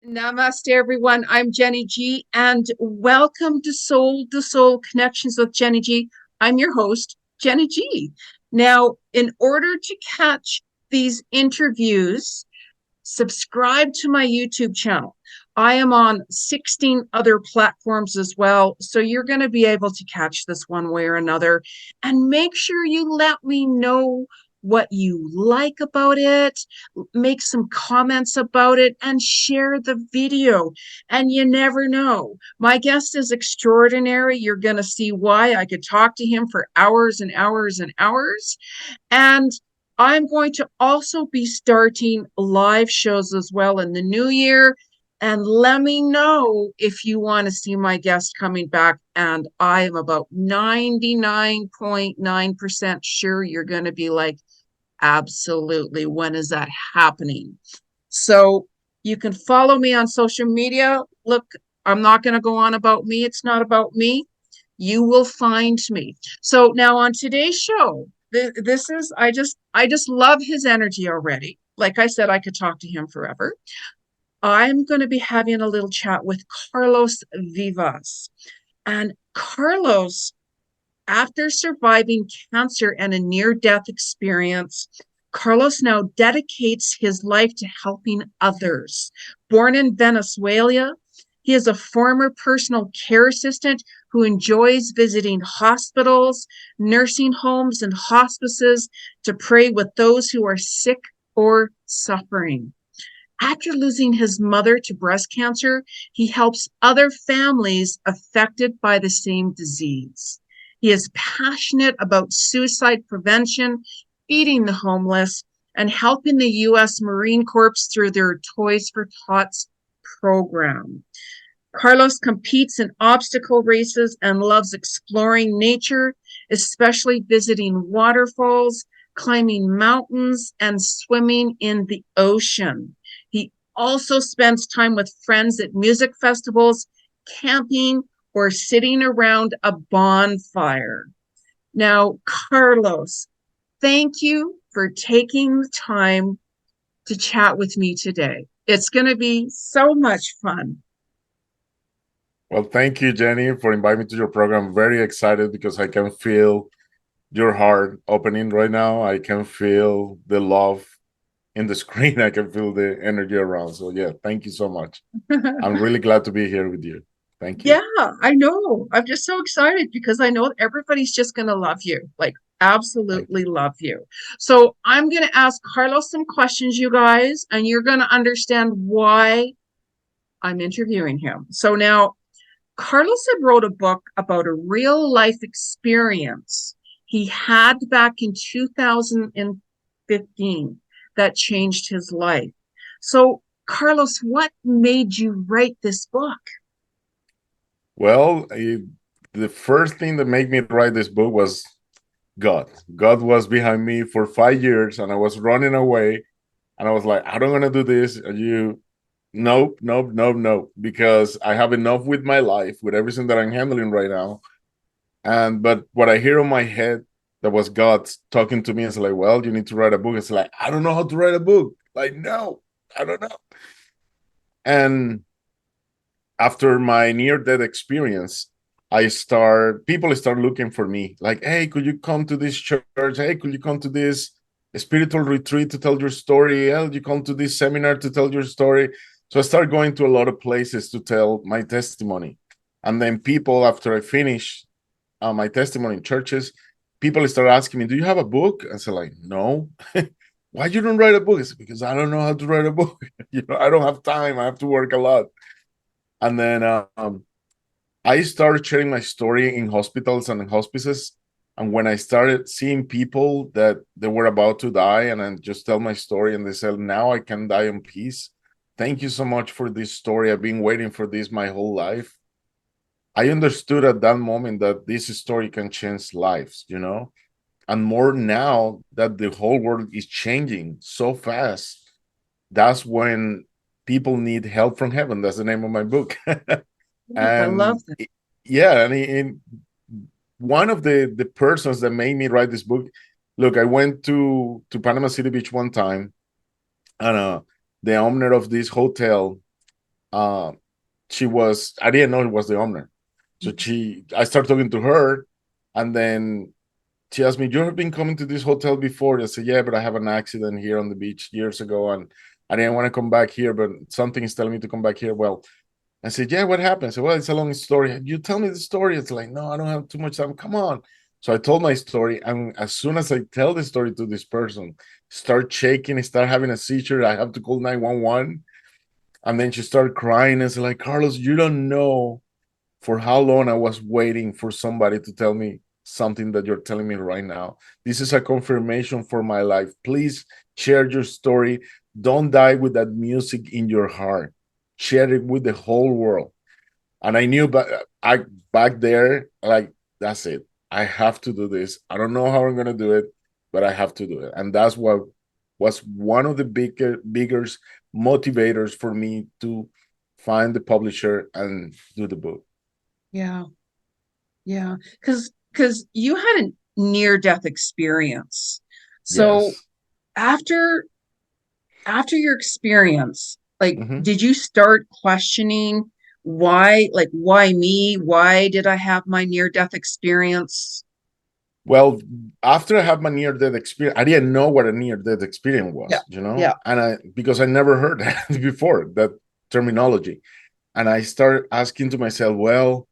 Namaste, everyone. I'm Jeni G, and welcome to Soul Connections with Jeni G. I'm your host, Jeni G. Now, in order to catch these interviews, subscribe to my YouTube channel. I am on 16 other platforms as well, so you're going to be able to catch this one way or another. And make sure you let me know what you like about it, make some comments about it, and share the video. And you never know. My guest is extraordinary. You're going to see why. I could talk to him for hours and hours and hours. And I'm going to also be starting live shows as well in the new year. And let me know if you want to see my guest coming back. And I am about 99.9% sure you're going to be like, absolutely. When is that happening? So you can follow me on social media. Look, I'm not going to go on about me. It's not about me. You will find me. So now on today's show, this is I just love his energy already. Like I said, I could talk to him forever. I'm going to be having a little chat with Carlos Vivas. And Carlos, after surviving cancer and a near-death experience, Carlos now dedicates his life to helping others. Born in Venezuela, he is a former personal care assistant who enjoys visiting hospitals, nursing homes, and hospices to pray with those who are sick or suffering. After losing his mother to breast cancer, he helps other families affected by the same disease. He is passionate about suicide prevention, feeding the homeless, and helping the U.S. Marine Corps through their Toys for Tots program. Carlos competes in obstacle races and loves exploring nature, especially visiting waterfalls, climbing mountains, and swimming in the ocean. He also spends time with friends at music festivals, camping, or sitting around a bonfire. Now, Carlos, thank you for taking the time to chat with me today. It's going to be so much fun. Well, thank you, Jeni, for inviting me to your program. I'm very excited because I can feel your heart opening right now. I can feel the love in the screen. I can feel the energy around. So, yeah, thank you so much. I'm really glad to be here with you. Thank you. Yeah, I know. I'm just so excited because I know everybody's just going to love you, like Thank absolutely you. love you. So I'm going to ask Carlos some questions, you guys, and you're going to understand why I'm interviewing him. So now, Carlos had wrote a book about a real life experience he had back in 2015 that changed his life. So, Carlos, what made you write this book? Well, the first thing that made me write this book was God. God was behind me for 5 years, and I was running away, and I was like, I don't want to do this. And you, nope, nope, nope, nope, because I have enough with my life, with everything that I'm handling right now. And but what I hear in my head, that was God talking to me, and it's like, well, you need to write a book. It's like, I don't know how to write a book. Like, no, I don't know. And after my near-death experience, people start looking for me, like, hey, could you come to this church? Hey, could you come to this spiritual retreat to tell your story? Hey, you come to this seminar to tell your story. So I started going to a lot of places to tell my testimony. And then people, after I finish my testimony in churches, people start asking me, do you have a book? I said, like, no. Why you don't write a book? I said, because I don't know how to write a book. I don't have time. I have to work a lot. And then I started sharing my story in hospitals and in hospices. And when I started seeing people that they were about to die, and I just tell my story, and they said, now I can die in peace. Thank you so much for this story. I've been waiting for this my whole life. I understood at that moment that this story can change lives. And more now that the whole world is changing so fast, that's when people need help from heaven. That's the name of my book. I love And that. yeah, and one of the persons that made me write this book, look, I went to Panama City Beach one time, and the owner of this hotel, uh, I didn't know it was the owner. So I started talking to her, and then she asked me, "You have been coming to this hotel before?" I said, "Yeah, but I have an accident here on the beach years ago, and I didn't want to come back here, but something is telling me to come back here." Well, I said, "Yeah, what happened?" I said, "Well, it's a long story." "You tell me the story." It's like, "No, I don't have too much time. Come on." So I told my story, and as soon as I tell the story to this person, start shaking, start having a seizure, I have to call 911. And then she started crying and said, like, "Carlos, you don't know for how long I was waiting for somebody to tell me something that you're telling me right now. This is a confirmation for my life. Please share your story. Don't die with that music in your heart. Share it with the whole world." And I knew, but I back there, like, that's it. I have to do this. I don't know how I'm gonna do it, but I have to do it. And that's what was one of the biggest motivators for me to find the publisher and do the book. Yeah. Yeah. Because you had a near-death experience. So Yes. after your experience, like, Mhm. did you start questioning why, like, why me? Why did I have my near-death experience? Well, after I had my near death experience, I didn't know what a near death experience Yeah. was, Yeah. and because I never heard that before, that terminology. And I started asking to myself, well,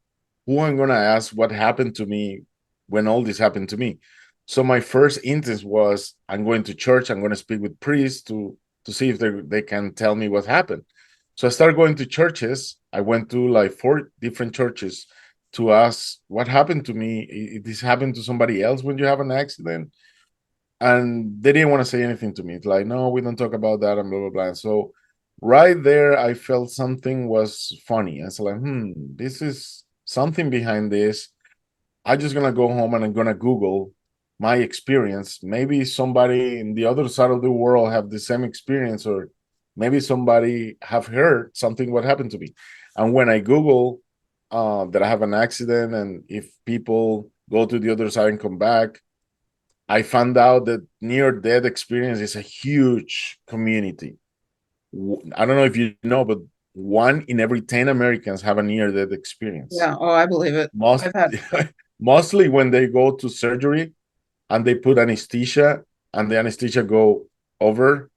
who am I going to ask what happened to me when all this happened to me? So my first instinct was, I'm going to church. I'm going to speak with priests to see if they can tell me what happened. So I started going to churches. I went to like 4 different churches to ask what happened to me. If this happened to somebody else when you have an accident, and they didn't want to say anything to me. It's like, no, we don't talk about that, and blah blah blah. And so right there, I felt something was funny. I was like, this is something behind this. I'm just gonna go home and I'm gonna Google my experience. Maybe somebody in the other side of the world have the same experience, or maybe somebody have heard something what happened to me. And when I Google that I have an accident and if people go to the other side and come back, I found out that near death experience is a huge community. I don't know if you know, but 1 in every 10 Americans have a near death experience. Yeah. Oh, I believe it. Most I've had, mostly when they go to surgery and they put anesthesia and the anesthesia go over,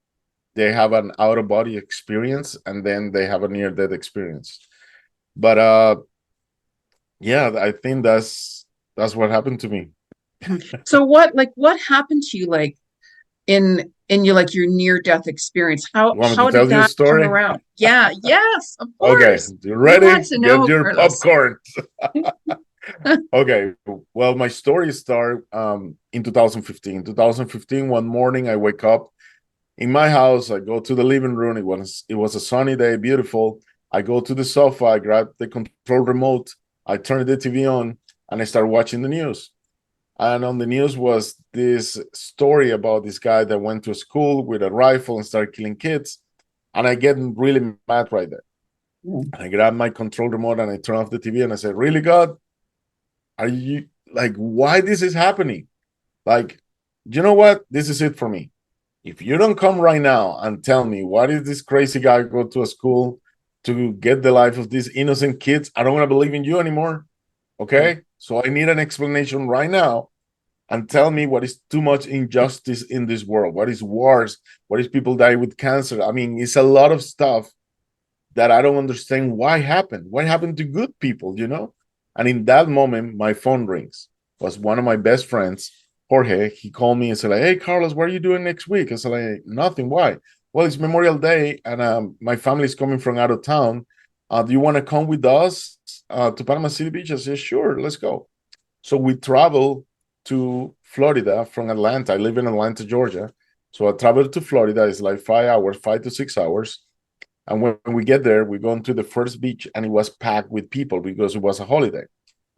they have an out of body experience and then they have a near death experience. But yeah, I think that's what happened to me. so what happened to you, like, in your, like, your near-death experience? You want me to How did tell you a that come story? around? Yeah. Yes, of Okay, course. you We want ready? to Get know, your Carlos. popcorn. Okay, well, my story started in 2015. 2015, one morning I wake up in my house. I go to the living room. It was a sunny day, beautiful. I go to the sofa. I grab the control remote. I turn the TV on, and I start watching the news. And on the news was this story about this guy that went to school with a rifle and started killing kids. And I get really mad right there. Mm. I grab my control remote and I turn off the TV and I say, "Really, God? Are you like, why this is happening? Like, you know what? This is it for me. If you don't come right now and tell me why did this crazy guy go to a school to get the life of these innocent kids, I don't want to believe in you anymore. Okay? So I need an explanation right now and tell me what is too much injustice in this world. What is wars? What is people die with cancer? I mean, it's a lot of stuff that I don't understand why happened. What happened to good people? And in that moment, my phone rings. It was one of my best friends, Jorge. He called me and said, like, "Hey, Carlos, what are you doing next week?" I said, like, "Nothing. Why?" "Well, it's Memorial Day, and my family's coming from out of town. Do you want to come with us to Panama City Beach?" I said, "Sure, let's go." So we travel to Florida from Atlanta. I live in Atlanta, Georgia. So I traveled to Florida. It's like 5 hours, 5 to 6 hours. And when we get there, we go into the first beach and it was packed with people because it was a holiday.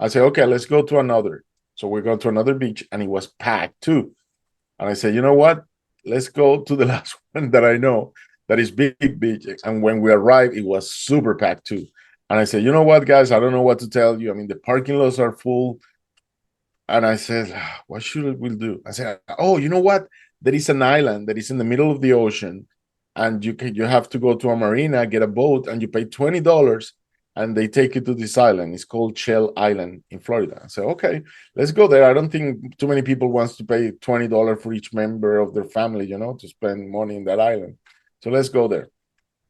I say, "Okay, let's go to another." So we go to another beach and it was packed too. And I said, "You know what? Let's go to the last one that I know that is big beach." And when we arrived, it was super packed too. And I said, "You know what, guys? I don't know what to tell you. I mean, the parking lots are full." And I said, "What should we do?" I said, "Oh, you know what? There is an island that is in the middle of the ocean and you have to go to a marina, get a boat, and you pay $20, and they take you to this island. It's called Shell Island in Florida. I said, okay, let's go there. I don't think too many people wants to pay $20 for each member of their family, to spend money in that island. So let's go there.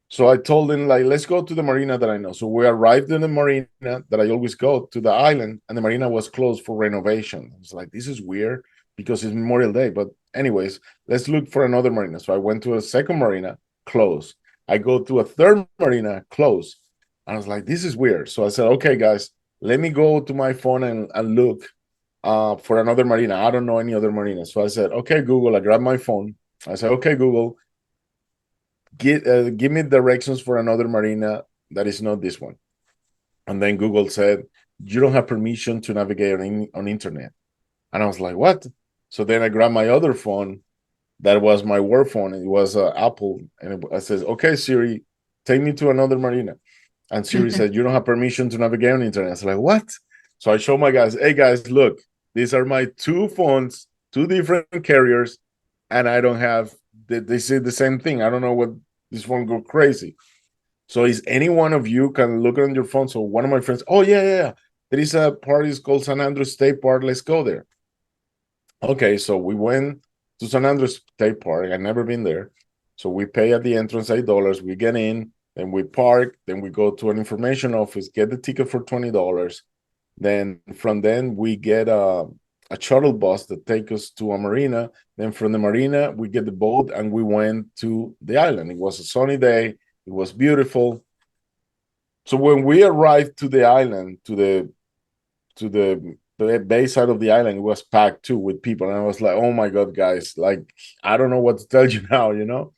So I told him, like, let's go to the marina that I know. So we arrived in the marina that I always go to, the island, and the marina was closed for renovation. I was like, this is weird because it's Memorial Day. But anyways, let's look for another marina. So I went to a second marina, closed. I go to a third marina, closed. And I was like, this is weird. So I said, okay, guys, let me go to my phone and look for another marina. I don't know any other marina. So I said, okay, Google. I grabbed my phone. I said, okay, Google, give me directions for another marina that is not this one. And then Google said, you don't have permission to navigate on internet. And I was like, what? So then I grabbed my other phone. That was my work phone. It was Apple. And I says, okay, Siri, take me to another marina. And Siri said, you don't have permission to navigate on internet. I was like, what? So I show my guys, hey guys, look, these are my two phones, two different carriers, and I don't have, they say the same thing. I don't know what, this phone go crazy. So is any one of you can look on your phone? So one of my friends, oh yeah. There is a party, it's called San Andreas State Park. Let's go there. Okay, so we went to San Andreas State Park. I've never been there. So we pay at the entrance $8. We get in, then we park, then we go to an information office, get the ticket for $20. Then from then we get a shuttle bus that takes us to a marina. Then from the marina, we get the boat and we went to the island. It was a sunny day. It was beautiful. So when we arrived to the island, to the base side of the island, it was packed too with people. And I was like, oh my God, guys, like, I don't know what to tell you now.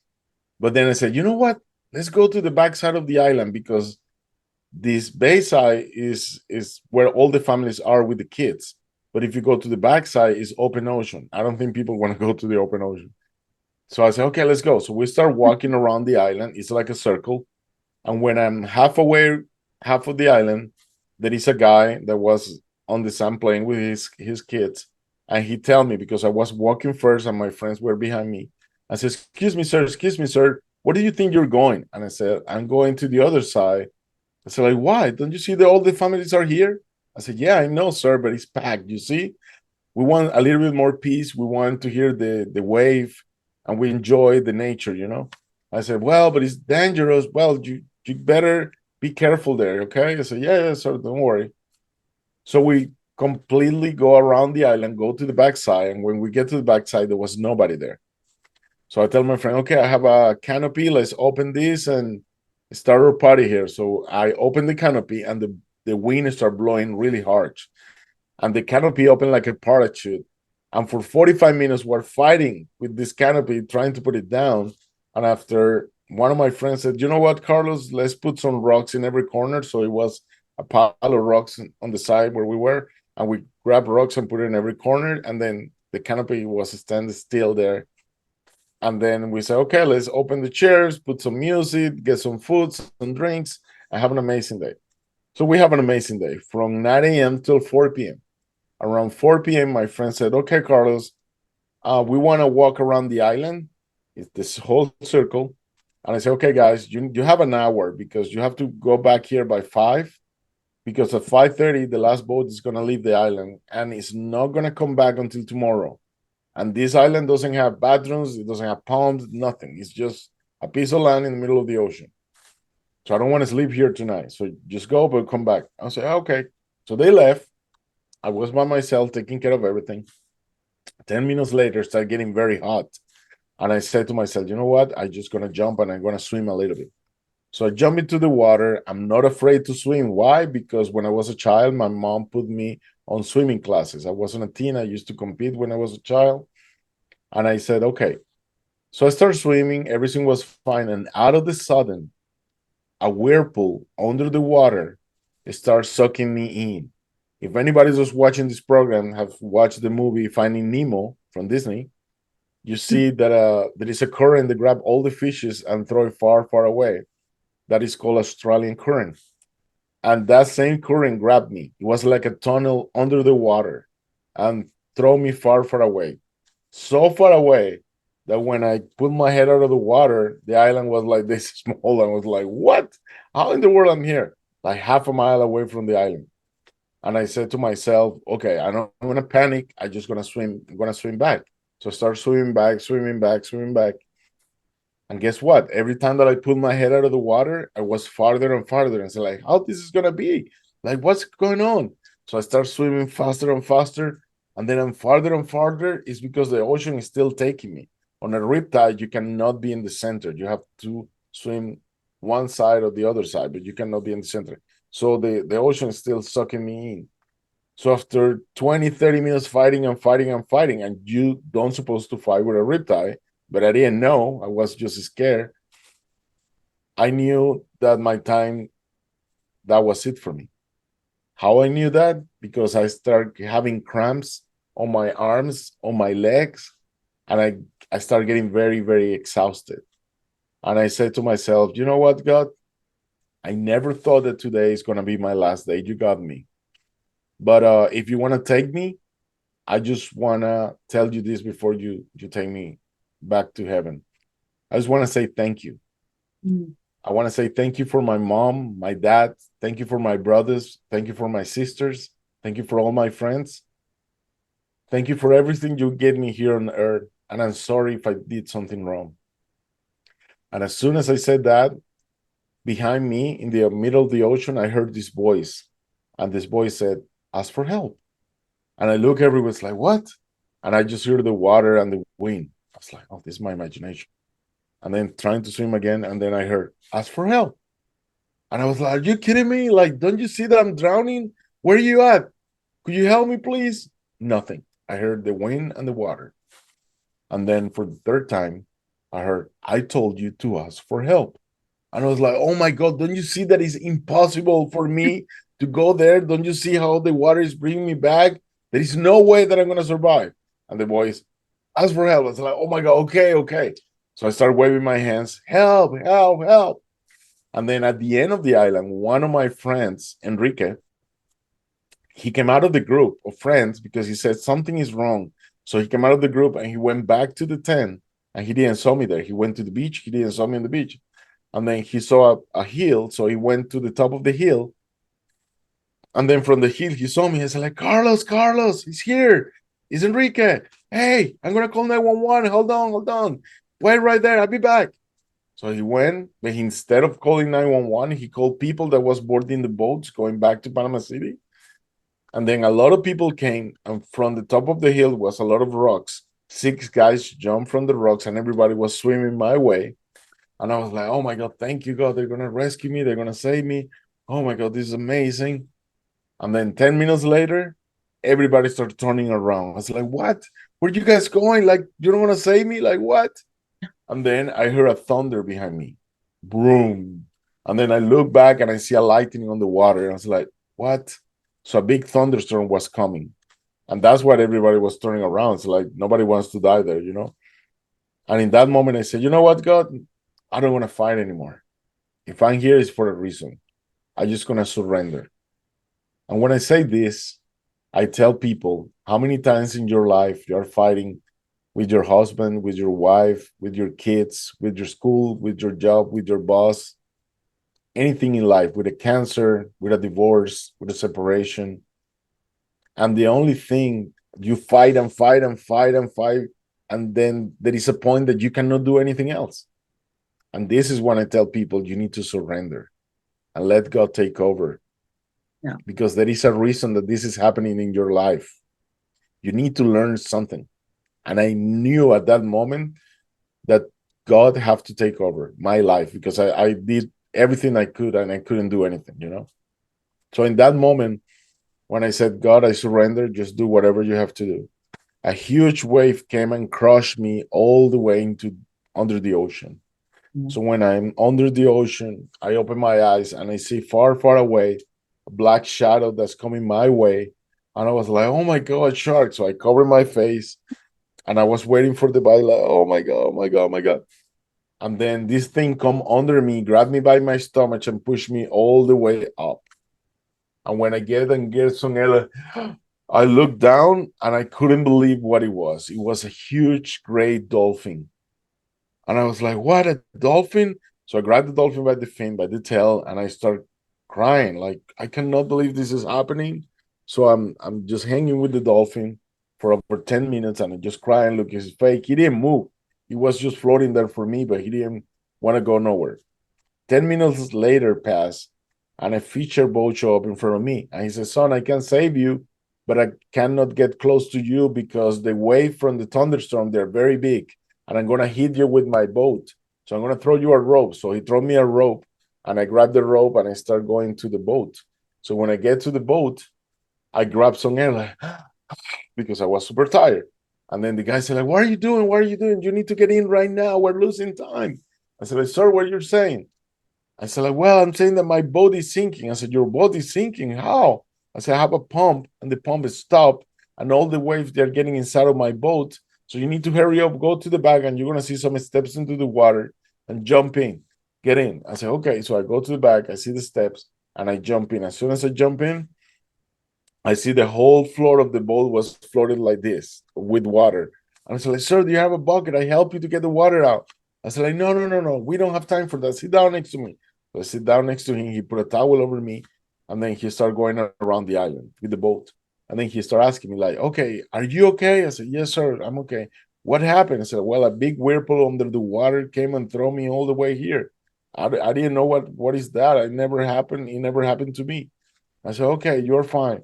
But then I said, you know what? Let's go to the back side of the island because this bayside is where all the families are with the kids. But if you go to the backside, it's open ocean. I don't think people want to go to the open ocean. So I said, okay, let's go. So we start walking around the island. It's like a circle. And when I'm half of the island, there is a guy that was on the sand playing with his kids. And he tell me, because I was walking first and my friends were behind me. I said, excuse me, sir. Where do you think you're going? And I said, I'm going to the other side. I said, like, why? Don't you see that all the families are here? I said, yeah, I know, sir, but it's packed. You see, we want a little bit more peace. We want to hear the wave, and we enjoy the nature. I said, well, but it's dangerous. Well, you better be careful there, okay? I said, yeah, sir, don't worry. So we completely go around the island, go to the backside, and when we get to the backside, there was nobody there. So I tell my friend, okay, I have a canopy. Let's open this and start our party here. So I open the canopy, and the wind started blowing really hard. And the canopy opened like a parachute. And for 45 minutes, we're fighting with this canopy, trying to put it down. And after, one of my friends said, you know what, Carlos, let's put some rocks in every corner. So it was a pile of rocks on the side where we were. And we grabbed rocks and put it in every corner. And then the canopy was standing still there. And then we said, okay, let's open the chairs, put some music, get some food, some drinks, and have an amazing day. So we have an amazing day from 9 a.m. till 4 p.m. Around 4 p.m., my friend said, okay, Carlos, we want to walk around the island. It's this whole circle. And I said, okay, guys, you have an hour because you have to go back here by 5, because at 5:30, the last boat is going to leave the island, and it's not going to come back until tomorrow. And this island doesn't have bathrooms, it doesn't have palms, nothing. It's just a piece of land in the middle of the ocean. So I don't want to sleep here tonight. So just go, but come back. I said, okay. So they left. I was by myself taking care of everything. 10 minutes later, it started getting very hot. And I said to myself, you know what? I'm just going to jump and I'm going to swim a little bit. So I jump into the water. I'm not afraid to swim. Why? Because when I was a child, my mom put me on swimming classes. I wasn't a teen. I used to compete when I was a child. And I said, okay. So I started swimming. Everything was fine. And out of the sudden, a whirlpool under the water starts sucking me in. If anybody's just watching this program, have watched the movie Finding Nemo from Disney, you see that there is a current that grab all the fishes and throw it far, far away. That is called Australian current. And that same current grabbed me. It was like a tunnel under the water and throw me far, far away. So far away that when I put my head out of the water, the island was like this small. I was like, what? How in the world I'm here? Like half a mile away from the island. And I said to myself, okay, I'm gonna panic. I'm just gonna swim. I'm gonna swim back. So I start swimming back, swimming back, swimming back. And guess what? Every time that I put my head out of the water, I was farther and farther. And so like, how this is gonna be? Like, what's going on? So I start swimming faster and faster. And then I'm farther and farther. It's because the ocean is still taking me. On a riptide, you cannot be in the center. You have to swim one side or the other side, but you cannot be in the center. So the ocean is still sucking me in. So after 20, 30 minutes fighting and fighting and fighting, and you don't supposed to fight with a riptide, but I didn't know. I was just scared. I knew that my time, that was it for me. How I knew that? Because I started having cramps on my arms, on my legs, and I started getting very, very exhausted. And I said to myself, you know what, God? I never thought that today is going to be my last day. You got me. But if you want to take me, I just want to tell you this before you take me back to heaven. I just want to say thank you. Mm. I want to say thank you for my mom, my dad. Thank you for my brothers. Thank you for my sisters. Thank you for all my friends. Thank you for everything you gave me here on earth. And I'm sorry if I did something wrong. And as soon as I said that, behind me in the middle of the ocean, I heard this voice. And this voice said, ask for help. And I look everywhere, it's like, what? And I just hear the water and the wind. I was like, oh, this is my imagination. And then trying to swim again. And then I heard, ask for help. And I was like, are you kidding me? Like, don't you see that I'm drowning? Where are you at? Could you help me, please? Nothing. I heard the wind and the water. And then for the third time, I heard, I told you to ask for help. And I was like, oh my God, don't you see that it's impossible for me to go there? Don't you see how the water is bringing me back? There is no way that I'm going to survive. And the voice, ask for help. I was like, oh my God, okay, okay. So I started waving my hands, help, help, help. And then at the end of the island, one of my friends, Enrique, he came out of the group of friends because he said something is wrong. So he came out of the group and he went back to the tent and he didn't saw me there. He went to the beach. He didn't saw me on the beach. And then he saw a hill. So he went to the top of the hill. And then from the hill, he saw me. He's like, Carlos, Carlos, he's here. It's Enrique. Hey, I'm going to call 911. Hold on, hold on. Wait right there. I'll be back. So he went, but instead of calling 911, he called people that was boarding the boats going back to Panama City. And then a lot of people came, and from the top of the hill was a lot of rocks. 6 guys jumped from the rocks, and everybody was swimming my way. And I was like, oh my God, thank you, God. They're going to rescue me. They're going to save me. Oh my God, this is amazing. And then 10 minutes later, everybody started turning around. I was like, what? Where you guys going? Like, you don't want to save me? Like, what? And then I heard a thunder behind me. Boom. And then I look back and I see a lightning on the water. And I was like, what? So a big thunderstorm was coming. And that's what everybody was turning around. It's like nobody wants to die there, you know? And in that moment, I said, you know what, God? I don't want to fight anymore. If I'm here, it's for a reason. I'm just going to surrender. And when I say this, I tell people how many times in your life you're fighting with your husband, with your wife, with your kids, with your school, with your job, with your boss, anything in life, with a cancer, with a divorce, with a separation. And the only thing you fight and fight and fight and fight, and then there is a point that you cannot do anything else. And this is when I tell people you need to surrender and let God take over. Yeah. Because there is a reason that this is happening in your life. You need to learn something. And I knew at that moment that God have to take over my life because I did everything I could and I couldn't do anything, you know? So in that moment, when I said, God, I surrender, just do whatever you have to do, a huge wave came and crushed me all the way into under the ocean. So when I'm under the ocean, I open my eyes and I see far, far away a black shadow that's coming my way. And I was like, oh my God, shark. So I covered my face and I was waiting for the bite, like, oh my God, oh my God, oh my God. And then this thing come under me, grab me by my stomach and push me all the way up. And when I get and get some air, I looked down and I couldn't believe what it was. It was a huge gray dolphin. And I was like, what, a dolphin? So I grabbed the dolphin by the fin, by the tail, and I start crying. Like, I cannot believe this is happening. So I'm just hanging with the dolphin for over 10 minutes and I'm just crying. Look, he's fake. He didn't move. He was just floating there for me, but he didn't want to go nowhere. 10 minutes later pass and a feature boat show up in front of me. And he says, son, I can save you, but I cannot get close to you because the wave from the thunderstorm, they're very big. And I'm gonna hit you with my boat. So I'm gonna throw you a rope. So he threw me a rope and I grab the rope and I start going to the boat. So when I get to the boat, I grab some air like because I was super tired. And then the guy said, like, what are you doing? What are you doing? You need to get in right now. We're losing time. I said, like, sir, what you're saying? I said, like, well, I'm saying that my boat is sinking. I said, your boat is sinking? How? I said, I have a pump and the pump is stopped and all the waves they're getting inside of my boat. So you need to hurry up, go to the back, and you're gonna see some steps into the water and jump in. Get in. I said, okay. So I go to the back, I see the steps, and I jump in. As soon as I jump in, I see the whole floor of the boat was flooded like this with water. And I said, like, sir, do you have a bucket? I help you to get the water out. I said, like, no, no, no, no. We don't have time for that. Sit down next to me. So I sit down next to him. He put a towel over me. And then he started going around the island with the boat. And then he started asking me, like, okay, are you okay? I said, yes, sir, I'm okay. What happened? I said, well, a big whirlpool under the water came and threw me all the way here. I didn't know what is that. It never happened. It never happened to me. I said, okay, you're fine.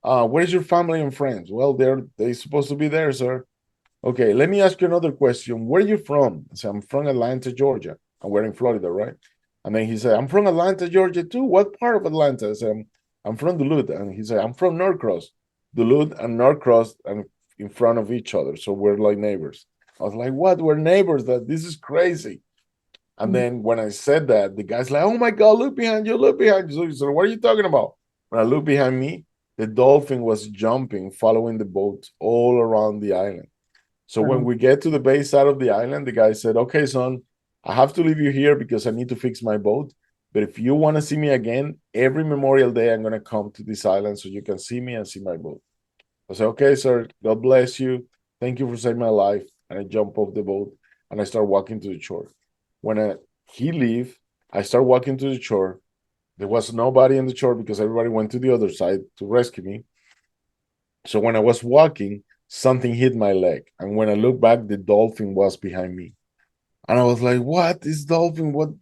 Where's your family and friends? Well, they're supposed to be there, sir. Okay, let me ask you another question. Where are you from? I said, I'm from Atlanta, Georgia. And we're in Florida, right? And then he said, I'm from Atlanta, Georgia, too. What part of Atlanta? I said, I'm from Duluth. And he said, I'm from Norcross. Duluth and Norcross and in front of each other. So we're like neighbors. I was like, what? We're neighbors. That this is crazy. And then when I said that, the guy's like, oh my God, look behind you, look behind you. So what are you talking about? When I look behind me, the dolphin was jumping, following the boat all around the island. So when we get to the base side of the island, the guy said, okay, son, I have to leave you here because I need to fix my boat. But if you want to see me again, every Memorial Day, I'm going to come to this island so you can see me and see my boat. I said, okay, sir, God bless you. Thank you for saving my life. And I jump off the boat and I start walking to the shore. When he leave, I start walking to the shore. There was nobody on the shore because everybody went to the other side to rescue me. So when I was walking, something hit my leg. And when I looked back, the dolphin was behind me. And I was like, what? This dolphin, what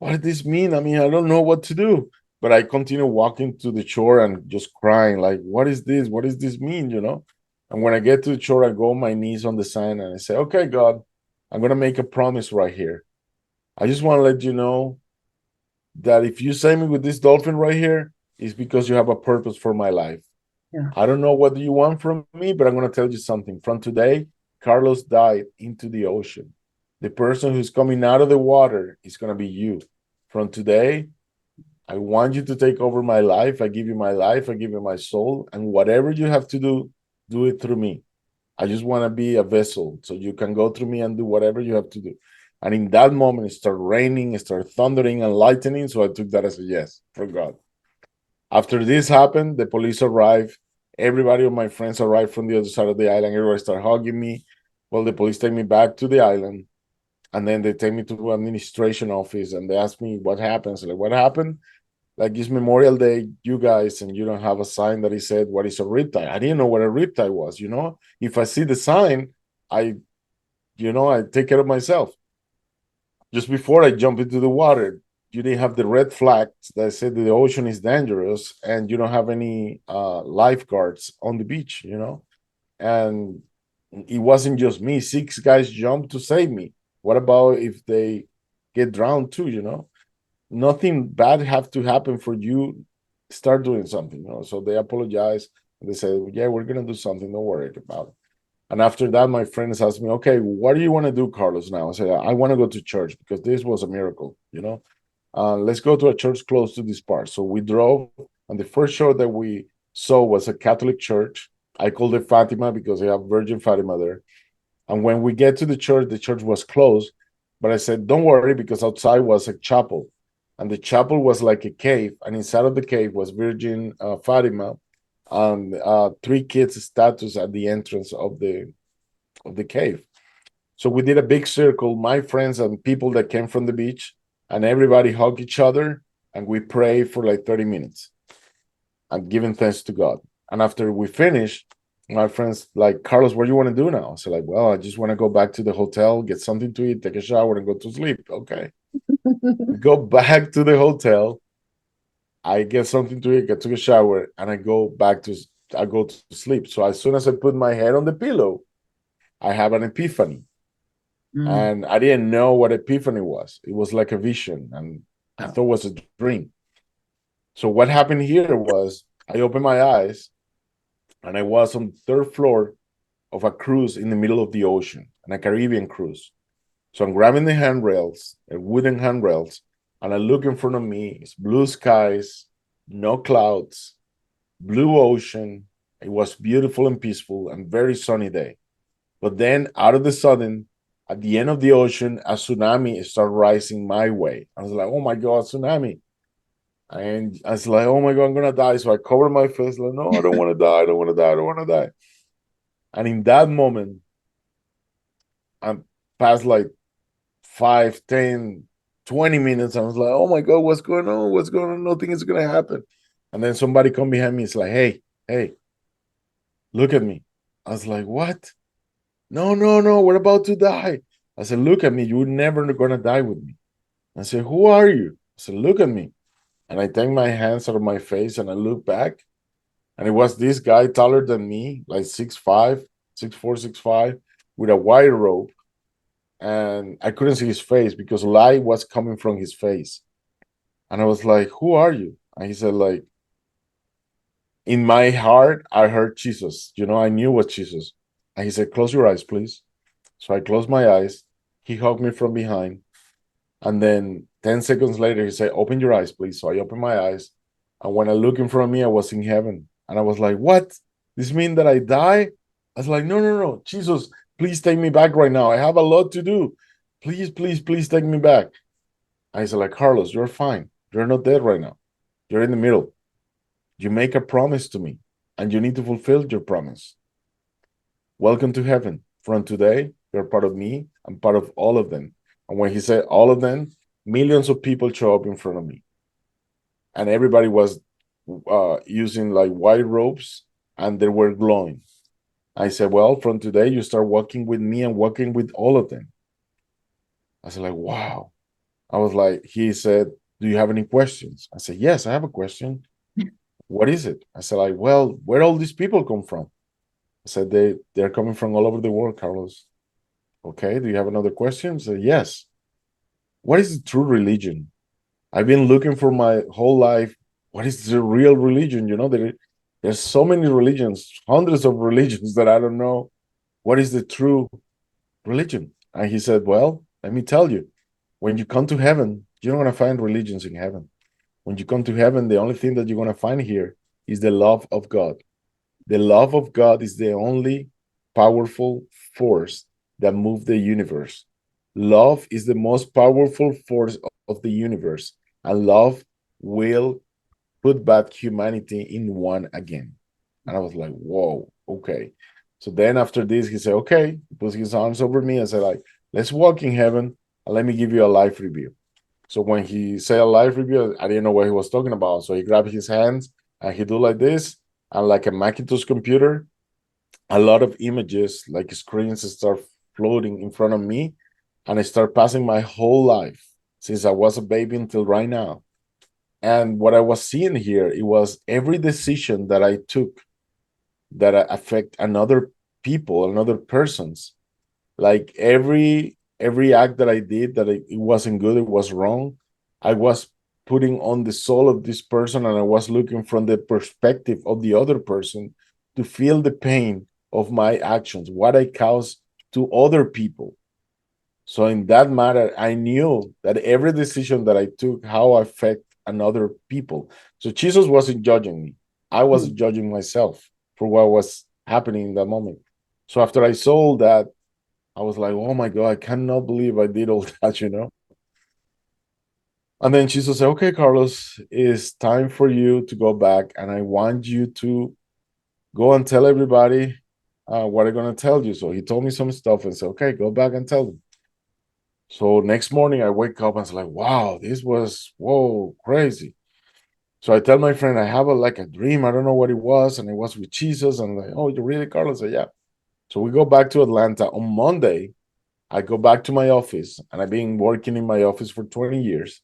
did this mean? I mean, I don't know what to do. But I continue walking to the shore and just crying, like, what is this? What does this mean? And when I get to the shore, I go on my knees on the sand and I say, okay, God, I'm gonna make a promise right here. I just want to let you know that if you save me with this dolphin right here, it's because you have a purpose for my life. Yeah. I don't know what you want from me, but I'm going to tell you something. From today, Carlos died into the ocean. The person who's coming out of the water is going to be you. From today, I want you to take over my life. I give you my life. I give you my soul. And whatever you have to do it through me. I just want to be a vessel so you can go through me and do whatever you have to do. And in that moment, it started raining, it started thundering and lightning. So I took that as a yes from God. After this happened, the police arrived. Everybody of my friends arrived from the other side of the island. Everybody started hugging me. Well, the police take me back to the island. And then they take me to administration office and they ask me what happened. So like, what happened? Like it's Memorial Day, you guys, and you don't have a sign that he said what is a riptide. I didn't know what a riptide was. If I see the sign, I take care of myself. Just before I jump into the water, you didn't have the red flags that said that the ocean is dangerous and you don't have any lifeguards on the beach. And it wasn't just me. 6 guys jumped to save me. What about if they get drowned too? Nothing bad have to happen for you start doing something. So they apologized and they said, yeah, we're gonna do something, don't worry about it. And after that, my friends asked me, okay, what do you want to do, Carlos, now? I said, I want to go to church because this was a miracle. Let's go to a church close to this part. So we drove, and the first show that we saw was a Catholic church. I called it Fatima because they have Virgin Fatima there. And when we get to the church was closed. But I said, don't worry, because outside was a chapel. And the chapel was like a cave. And inside of the cave was Virgin Fatima and 3 kids' statues at the entrance of the cave. So we did a big circle, my friends and people that came from the beach, and everybody hugged each other, and we prayed for like 30 minutes and giving thanks to God. And after we finished, my friends like, Carlos, what do you want to do now? So like, well, I just want to go back to the hotel, get something to eat, take a shower, and go to sleep. Okay. We go back to the hotel. I get something to eat, I took a shower, and I go to sleep. So as soon as I put my head on the pillow, I have an epiphany. Mm. And I didn't know what epiphany was. It was like a vision, and I Oh. thought it was a dream. So what happened here was I opened my eyes, and I was on the third floor of a cruise in the middle of the ocean, and a Caribbean cruise. So I'm grabbing the handrails, wooden handrails, and I look in front of me. It's blue skies, no clouds, blue ocean. It was beautiful and peaceful and very sunny day. But then out of the sudden, at the end of the ocean, a tsunami started rising my way. I was like, oh my God, tsunami. And I was like, oh my God, I'm going to die. So I covered my face, like, no, I don't want to die. I don't want to die. I don't want to die. And in that moment, I passed like 5, 10, 20 minutes. I was like, oh my God, what's going on? What's going on? Nothing is going to happen. And then somebody come behind me. It's like, hey, hey, look at me. I was like, what? No, no, no, we're about to die. I said, look at me. You're never going to die with me. I said, who are you? I said, look at me. And I take my hands out of my face and I look back. And it was this guy taller than me, like 6'5", 6'4", 6'5", with a wire rope. And I couldn't see his face because light was coming from his face. And I was like, who are you? And he said, like, in my heart, I heard Jesus. You know, I knew what Jesus. And he said, close your eyes, please. So I closed my eyes. He hugged me from behind. And then 10 seconds later, he said, open your eyes, please. So I opened my eyes. And when I looked in front of me, I was in heaven. And I was like, what? This mean that I die? I was like, no, no, no. Jesus, please take me back right now. I have a lot to do. Please, please, please take me back. I said, like, Carlos, you're fine. You're not dead right now. You're in the middle. You make a promise to me, and you need to fulfill your promise. Welcome to heaven. From today, you're part of me. I'm part of all of them. And when he said all of them, millions of people show up in front of me. And everybody was using like white ropes, and they were glowing. I said, well, from today, you start walking with me and walking with all of them. I said, like, wow. I was like, he said, do you have any questions? I said, yes, I have a question. What is it? I said, like, well, where all these people come from? I said, they're coming from all over the world, Carlos. Okay, do you have another question? I said, yes. What is the true religion? I've been looking for my whole life. What is the real religion? You know, there's so many religions, hundreds of religions that I don't know what is the true religion. And he said, well, let me tell you, when you come to heaven, you're not going to find religions in heaven. When you come to heaven, the only thing that you're going to find here is the love of God. The love of God is the only powerful force that moves the universe. Love is the most powerful force of the universe, and love will put back humanity in one again. And I was like, whoa, okay. So then after this, he said, okay, he put his arms over me and said, like, let's walk in heaven and let me give you a life review. So when he said a live review, I didn't know what he was talking about. So he grabbed his hands and he do like this, and like a Macintosh computer, a lot of images, like screens, start floating in front of me, and I start passing my whole life since I was a baby until right now. And what I was seeing here, it was every decision that I took that affect another people, another persons. Like every act that I did that it wasn't good, it was wrong. I was putting on the soul of this person, and I was looking from the perspective of the other person to feel the pain of my actions, what I caused to other people. So in that matter, I knew that every decision that I took, how I affect another people. So Jesus wasn't judging me. I was Mm. judging myself for what was happening in that moment. So after I saw that, I was like, oh my God, I cannot believe I did all that, you know? And then Jesus said, okay, Carlos, it's time for you to go back. And I want you to go and tell everybody what I'm gonna tell you. So he told me some stuff and said, okay, go back and tell them. So next morning I wake up and it's like, wow, this was whoa crazy. So I tell my friend I have a dream. I don't know what it was, and it was with Jesus. And I'm like, oh, you really, Carlos? I said, yeah. So we go back to Atlanta on Monday. I go back to my office, and I've been working in my office for 20 years.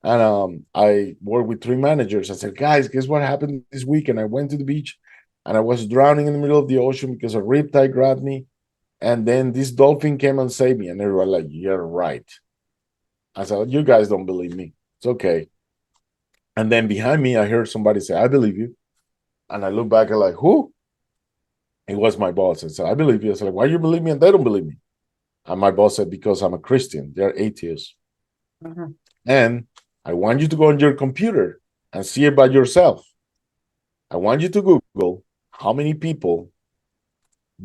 And I work with three managers. I said, guys, guess what happened this weekend? I went to the beach, and I was drowning in the middle of the ocean because a riptide grabbed me. And then this dolphin came and saved me. And they were like, you're right. I said, you guys don't believe me. It's okay. And then behind me, I heard somebody say, I believe you. And I look back and like, who? It was my boss. I said, I believe you. I said, like, why you believe me? And they don't believe me. And my boss said, because I'm a Christian. They're atheists. Mhm. And I want you to go on your computer and see it by yourself. I want you to Google how many people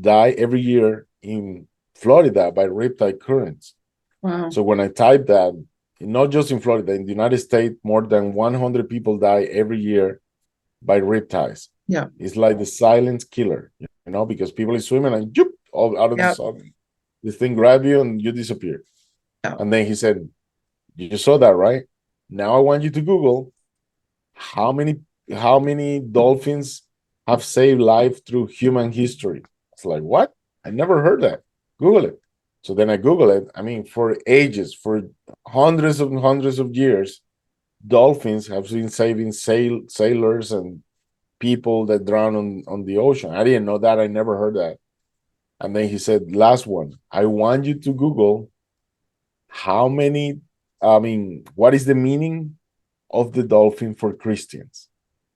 die every year in Florida by riptide currents. Wow. So when I type that, not just in Florida, in the United States, more than 100 people die every year by riptides. Yeah. It's like the silent killer, because people are swimming and all out of the Yeah. sun, this thing grab you and you disappear. Yeah. And then he said, you saw that, right? Now I want you to Google how many dolphins have saved life through human history. It's like, what? I never heard that. Google it. So then I Google it. I mean, for ages, for hundreds of years, dolphins have been saving sailors and people that drown on the ocean. I didn't know that. I never heard that. And then he said, last one, I want you to Google what is the meaning of the dolphin for Christians?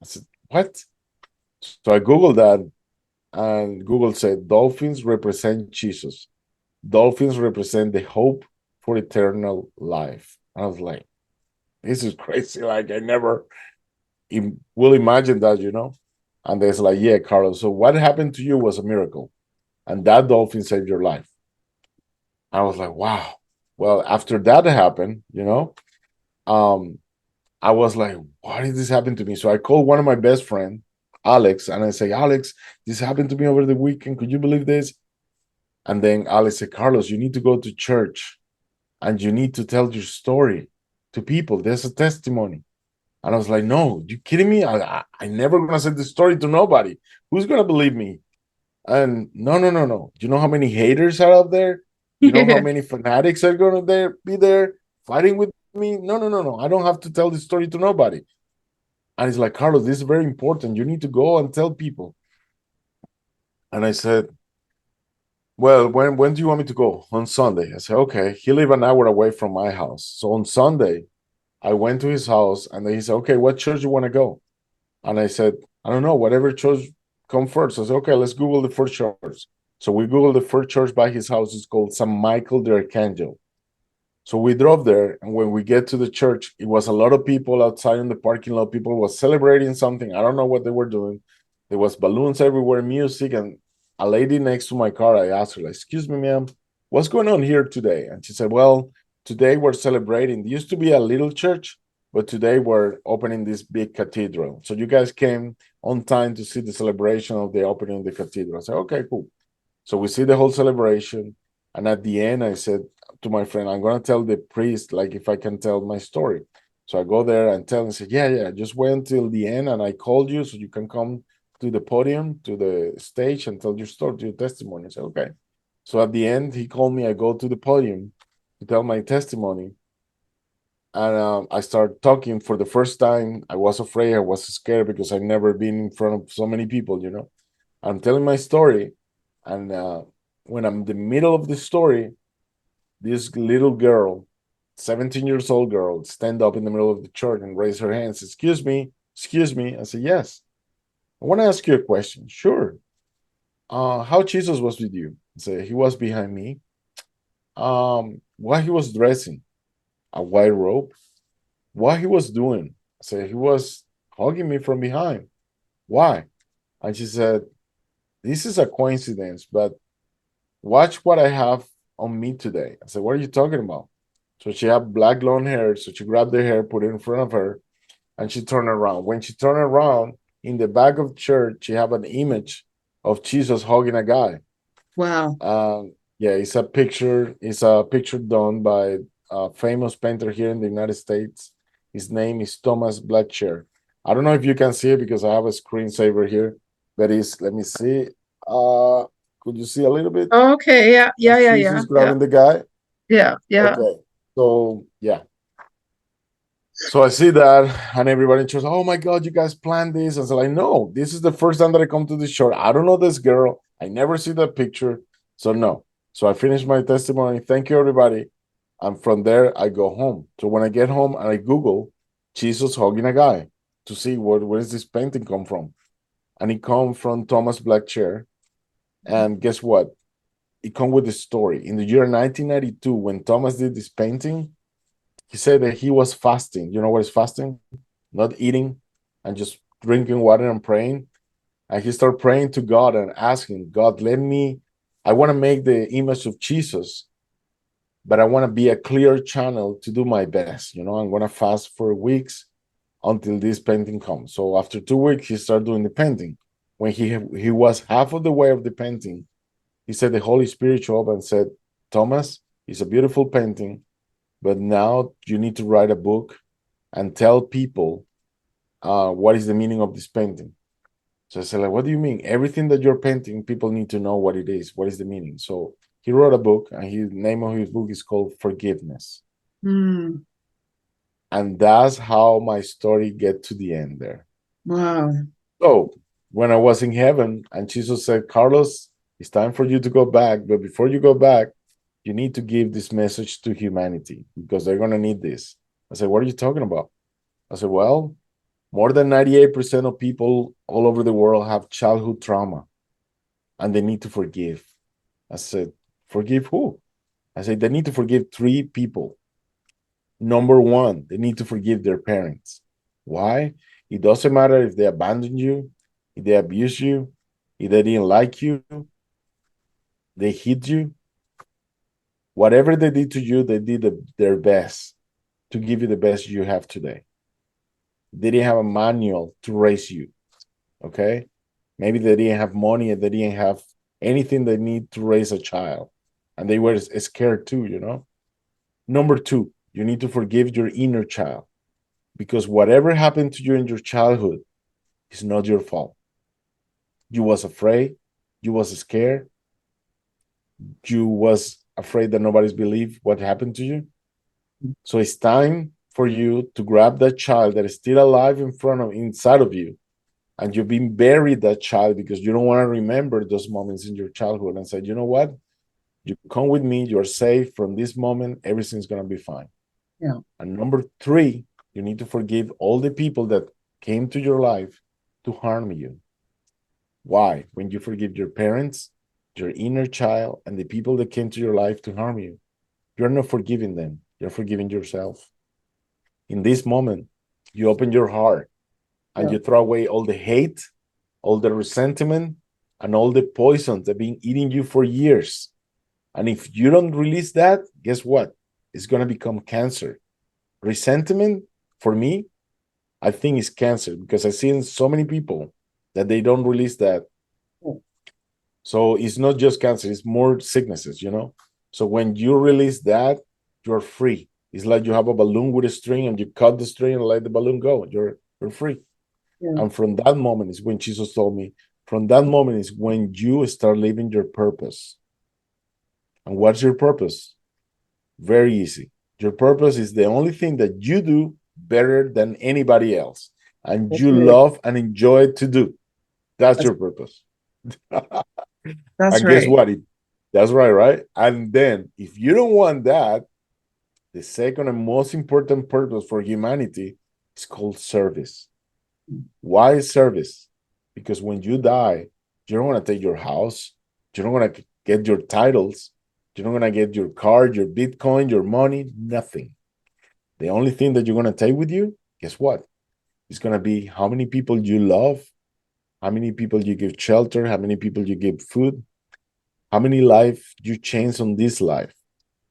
I said, what? So I Googled that, and Google said, dolphins represent Jesus. Dolphins represent the hope for eternal life. I was like, this is crazy. Like, I never will imagine that. And they're like, yeah, Carlos. So what happened to you was a miracle. And that dolphin saved your life. I was like, wow. Well, after that happened, um, I was like, why did this happen to me? So I called one of my best friends, Alex, and I say, Alex, this happened to me over the weekend. Could you believe this? And then Alex said, Carlos, you need to go to church and you need to tell your story to people. There's a testimony. And I was like, no, you kidding me? I never gonna say the story to nobody. Who's gonna believe me? And no, no, no, no. You know how many haters are out there? You know how Yeah. many fanatics are gonna be there fighting with me? No, no, no, no. I don't have to tell this story to nobody. And he's like, Carlos, this is very important. You need to go and tell people. And I said, well, when do you want me to go? On Sunday. I said, okay. He lived an hour away from my house. So on Sunday, I went to his house and then he said, okay, what church you want to go? And I said, I don't know, whatever church come first. I said, okay, let's Google the first church. So we Googled the first church by his house. It's called St. Michael the Archangel. So we drove there, and when we get to the church, it was a lot of people outside in the parking lot. People was celebrating something. I don't know what they were doing. There was balloons everywhere, music, and a lady next to my car, I asked her, like, excuse me, ma'am, what's going on here today? And she said, well, today we're celebrating. There used to be a little church, but today we're opening this big cathedral. So you guys came on time to see the celebration of the opening of the cathedral. I said, okay, cool. So we see the whole celebration. And at the end, I said to my friend, I'm going to tell the priest, like, if I can tell my story. So I go there and tell him, say, yeah, just wait until the end. And I called you so you can come to the podium, to the stage and tell your story, your testimony. I said, okay. So at the end, he called me. I go to the podium to tell my testimony. And I started talking for the first time. I was afraid. I was scared because I've never been in front of so many people. I'm telling my story. And when I'm in the middle of the story, this little girl, 17 years old girl, stand up in the middle of the church and raise her hands. Excuse me, excuse me. I said, yes. I want to ask you a question. Sure. How Jesus was with you? I said, he was behind me. What he was dressing? A white robe. What he was doing? I said, he was hugging me from behind. Why? And she said, this is a coincidence, but watch what I have on me today. I said, what are you talking about? So she had black long hair. So she grabbed the hair, put it in front of her, and she turned around. When she turned around, in the back of the church, she had an image of Jesus hugging a guy. Wow. Yeah, it's a picture. It's a picture done by a famous painter here in the United States. His name is Thomas Blackshear. I don't know if you can see it because I have a screensaver here. That is, let me see. Uh, could you see a little bit? Okay. Yeah. Yeah. That's Yeah. Yeah. Jesus Yeah. grabbing the guy. Yeah. Yeah. Okay. So yeah. So I see that, and everybody just, oh my God, you guys planned this. And so like, no, this is the first time that I come to this shore. I don't know this girl. I never see that picture. So no. So I finished my testimony. Thank you, everybody. And from there, I go home. So when I get home and I Google Jesus hugging a guy to see where does this painting come from. And it come from Thomas Blackshear. And guess what? It come with the story. In the year 1992, when Thomas did this painting, he said that he was fasting. You know what is fasting? Not eating and just drinking water and praying. And he started praying to God and asking, God, I want to make the image of Jesus, but I want to be a clear channel to do my best. I'm going to fast for weeks until this painting comes. So after 2 weeks, he started doing the painting. When he was half of the way of the painting, he said the Holy Spirit showed up and said, Thomas, it's a beautiful painting, but now you need to write a book and tell people what is the meaning of this painting. So I said, like, what do you mean? Everything that you're painting, people need to know what it is. What is the meaning? So he wrote a book, and the name of his book is called Forgiveness. Mm. And that's how my story get to the end there. Wow. So when I was in heaven, and Jesus said, Carlos, it's time for you to go back. But before you go back, you need to give this message to humanity because they're going to need this. I said, what are you talking about? I said, well, more than 98% of people all over the world have childhood trauma and they need to forgive. I said, forgive who? I said, they need to forgive 3 people. Number one, they need to forgive their parents. Why? It doesn't matter if they abandoned you, if they abused you, if they didn't like you, they hit you. Whatever they did to you, they did their best to give you the best you have today. They didn't have a manual to raise you. Okay? Maybe they didn't have money and they didn't have anything they need to raise a child. And they were scared too. Number two, you need to forgive your inner child because whatever happened to you in your childhood is not your fault. You was afraid, you was scared, you was afraid that nobody's believe what happened to you. So it's time for you to grab that child that is still alive inside of you, and you've been buried that child because you don't want to remember those moments in your childhood and say, you know what? You come with me, you're safe from this moment, everything's going to be fine. Yeah. And number three, you need to forgive all the people that came to your life to harm you. Why? When you forgive your parents, your inner child, and the people that came to your life to harm you, you're not forgiving them, you're forgiving yourself. In this moment, you open your heart and Yeah. you throw away all the hate, all the resentment, and all the poisons that have been eating you for years. And if you don't release that, guess what? It's going to become cancer. Resentment, for me, I think is cancer because I've seen so many people that they don't release that. So it's not just cancer, it's more sicknesses. So when you release that, you're free. It's like you have a balloon with a string and you cut the string and let the balloon go. You're free. Yeah. And from that moment is when Jesus told me, from that moment is when you start living your purpose. And what's your purpose? Very easy. Your purpose is the only thing that you do better than anybody else. And That's you right. love and enjoy to do. That's That's, your purpose. that's And guess right. what? That's right? And then if you don't want that, the second and most important purpose for humanity is called service. Why service? Because when you die, you don't want to take your house, you don't want to get your titles, you don't want to get your car, your Bitcoin, your money, nothing. The only thing that you're going to take with you, guess what? It's going to be how many people you love, how many people you give shelter, how many people you give food, how many life you change on this life.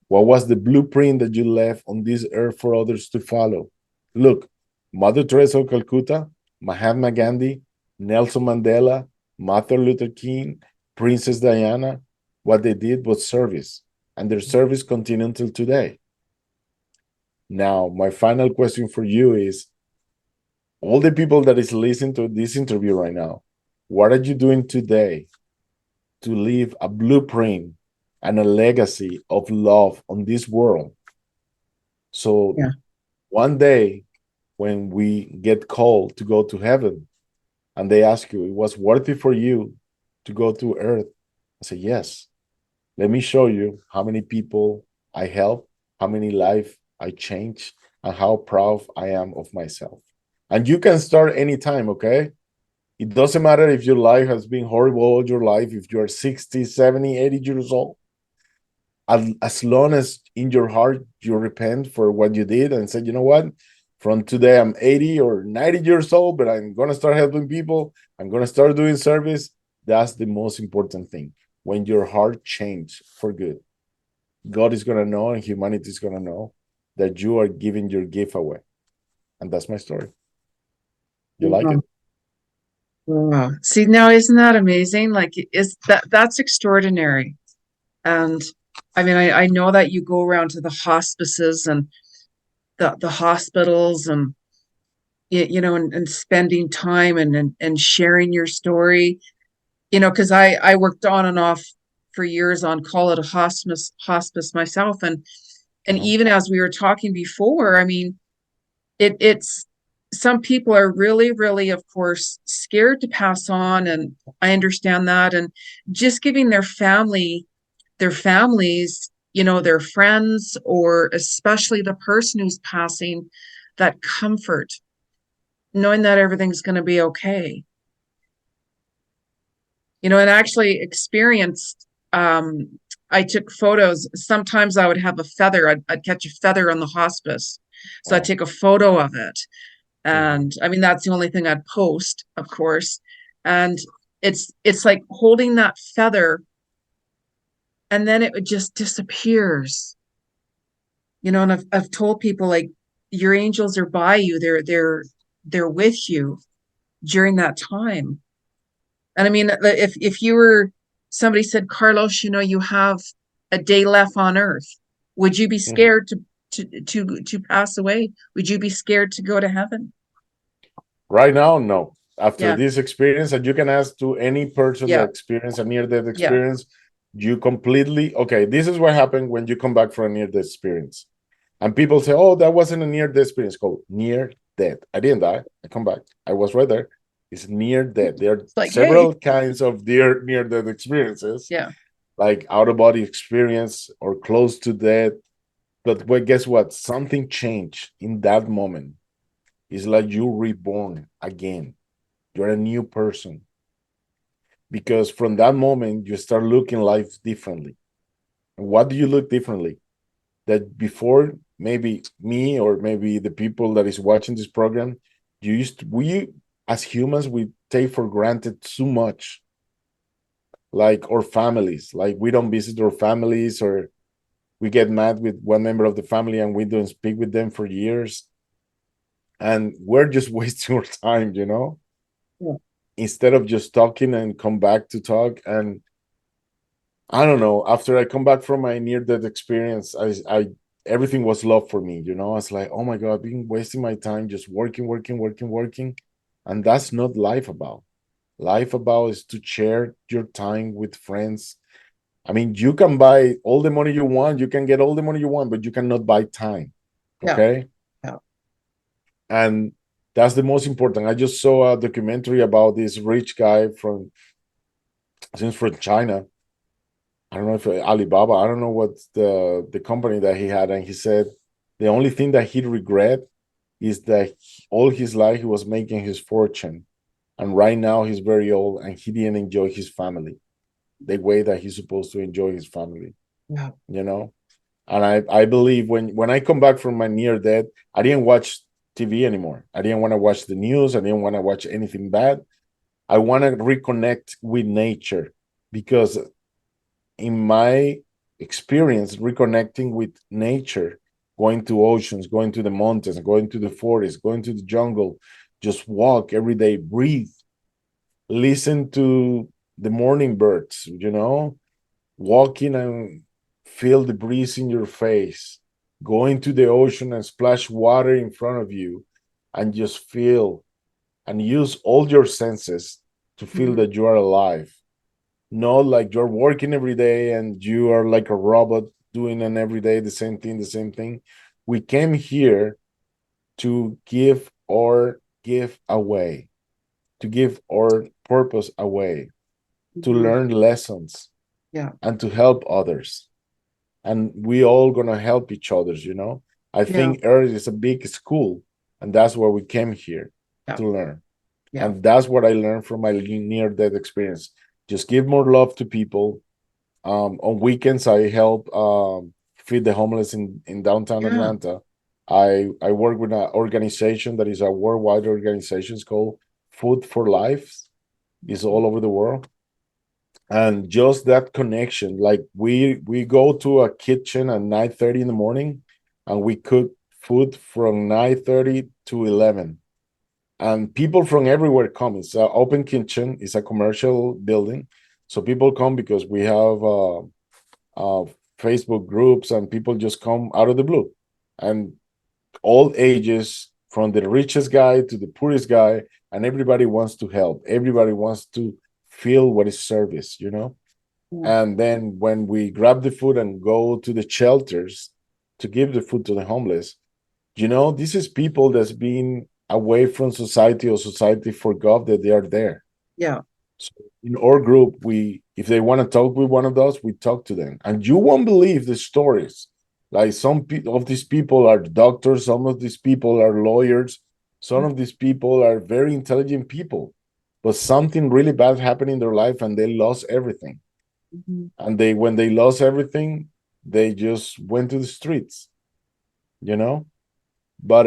What was the blueprint that you left on this earth for others to follow? Look, Mother Teresa of Calcutta, Mahatma Gandhi, Nelson Mandela, Martin Luther King, Princess Diana, what they did was service, and their service continued until today. Now, my final question for you is, all the people that is listening to this interview right now, what are you doing today to leave a blueprint and a legacy of love on this world? So Yeah. one day when we get called to go to heaven and they ask you, it was worth it for you to go to earth? I say, yes. Let me show you how many people I help, how many lives I change, and how proud I am of myself. And you can start anytime, okay? It doesn't matter if your life has been horrible all your life, if you're 60, 70, 80 years old. As long as in your heart you repent for what you did and say, you know what? From today, I'm 80 or 90 years old, but I'm going to start helping people. I'm going to start doing service. That's the most important thing. When your heart changes for good, God is going to know and humanity is going to know that you are giving your gift away. And that's my story. You like it? Wow. See, now isn't that amazing? Like, is that's extraordinary. And I mean, I know that you go around to the hospices and the hospitals and and spending time and sharing your story, because I worked on and off for years on call it a hospice myself. And even as we were talking before, I mean, it's some people are really, really, of course, scared to pass on, and I understand that. And just giving their families, their friends, or especially the person who's passing, that comfort, knowing that everything's going to be okay. And actually experienced, I took photos. Sometimes I would have a feather. I'd catch a feather on the hospice. So I'd Wow. take a photo of it. Mhm. And I mean, that's the only thing I'd post, of course. And it's like holding that feather, and then it just disappears. And I've told people, like, your angels are by you. They're with you during that time. And I mean, if you were somebody said, Carlos, you have a day left on earth, would you be Mhm. scared to pass away? Would you be scared to go to heaven? Right now, no. After Yeah, this experience, and you can ask to any person that yeah, experienced a near-death yeah, experience, you completely, okay, this is what happened when you come back from a near-death experience. And people say, oh, that wasn't a near-death experience. Called near-death. I didn't die. I come back. I was right there. It's near-death. There are it's like, hey, several kinds of near-death experiences, yeah, like out-of-body experience or close to death. But guess what? Something changed in that moment. It's like you're reborn again. You're a new person, because from that moment you start looking life differently. And what do you look differently? That before, maybe me or maybe the people that is watching this program, we as humans, we take for granted too much, like our families. Like, we don't visit our families, or we get mad with one member of the family and we don't speak with them for years, and we're just wasting our time, yeah, instead of just talking and come back to talk. And I don't know. After I come back from my near-death experience, I everything was love for me. I was like, oh my God, I've been wasting my time just working, working, working, working, and that's not life about. Life about is to share your time with friends. I mean, you can buy all the money you want, you can get all the money you want, but you cannot buy time. yeah, Okay, yeah, and that's the most important. I just saw a documentary about this rich guy from China. I don't know if Alibaba, I don't know what's the company that he had, and he said the only thing that he regret is that all his life he was making his fortune, and right now he's very old and he didn't enjoy his family the way that he's supposed to enjoy his family. yeah, You know, and I believe when I come back from my near death, I didn't watch TV anymore. I didn't want to watch the news. I didn't want to watch anything bad. I want to reconnect with nature, because in my experience reconnecting with nature, going to oceans, going to the mountains, going to the forest, going to the jungle, just walk every day, breathe, listen to the morning birds, walking and feel the breeze in your face, going to the ocean and splash water in front of you and just feel and use all your senses to feel Mhm. that you are alive. Not like you're working every day and you are like a robot doing an every day the same thing, the same thing. We came here to give away, to give our purpose away, to Mhm. learn lessons Yeah. and to help others. And we all gonna help each other. I Yeah. think Earth is a big school, and that's where we came here Yeah. to learn. Yeah. And that's what I learned from my near-death experience. Just give more love to people. On weekends, I help feed the homeless in downtown Yeah. Atlanta. I work with an organization that is a worldwide organization. It's called Food for Life. It's all over the world. And just that connection, like we go to a kitchen at 9:30 in the morning, and we cook food from 9:30 to 11. And people from everywhere come. It's an open kitchen. It's a commercial building, so people come because we have uh, Facebook groups, and people just come out of the blue, and all ages, from the richest guy to the poorest guy, and everybody wants to help. Everybody wants to feel what is service. Yeah. And then when we grab the food and go to the shelters to give the food to the homeless, this is people that's been away from society, or society forgot that they are there. Yeah. So in our group, if they want to talk with one of us, we talk to them. And you won't believe the stories. Like some of these people are doctors, some of these people are lawyers, some of these people are very intelligent people. But something really bad happened in their life and they lost everything. Mhm. And when they lost everything, they just went to the streets, you know? But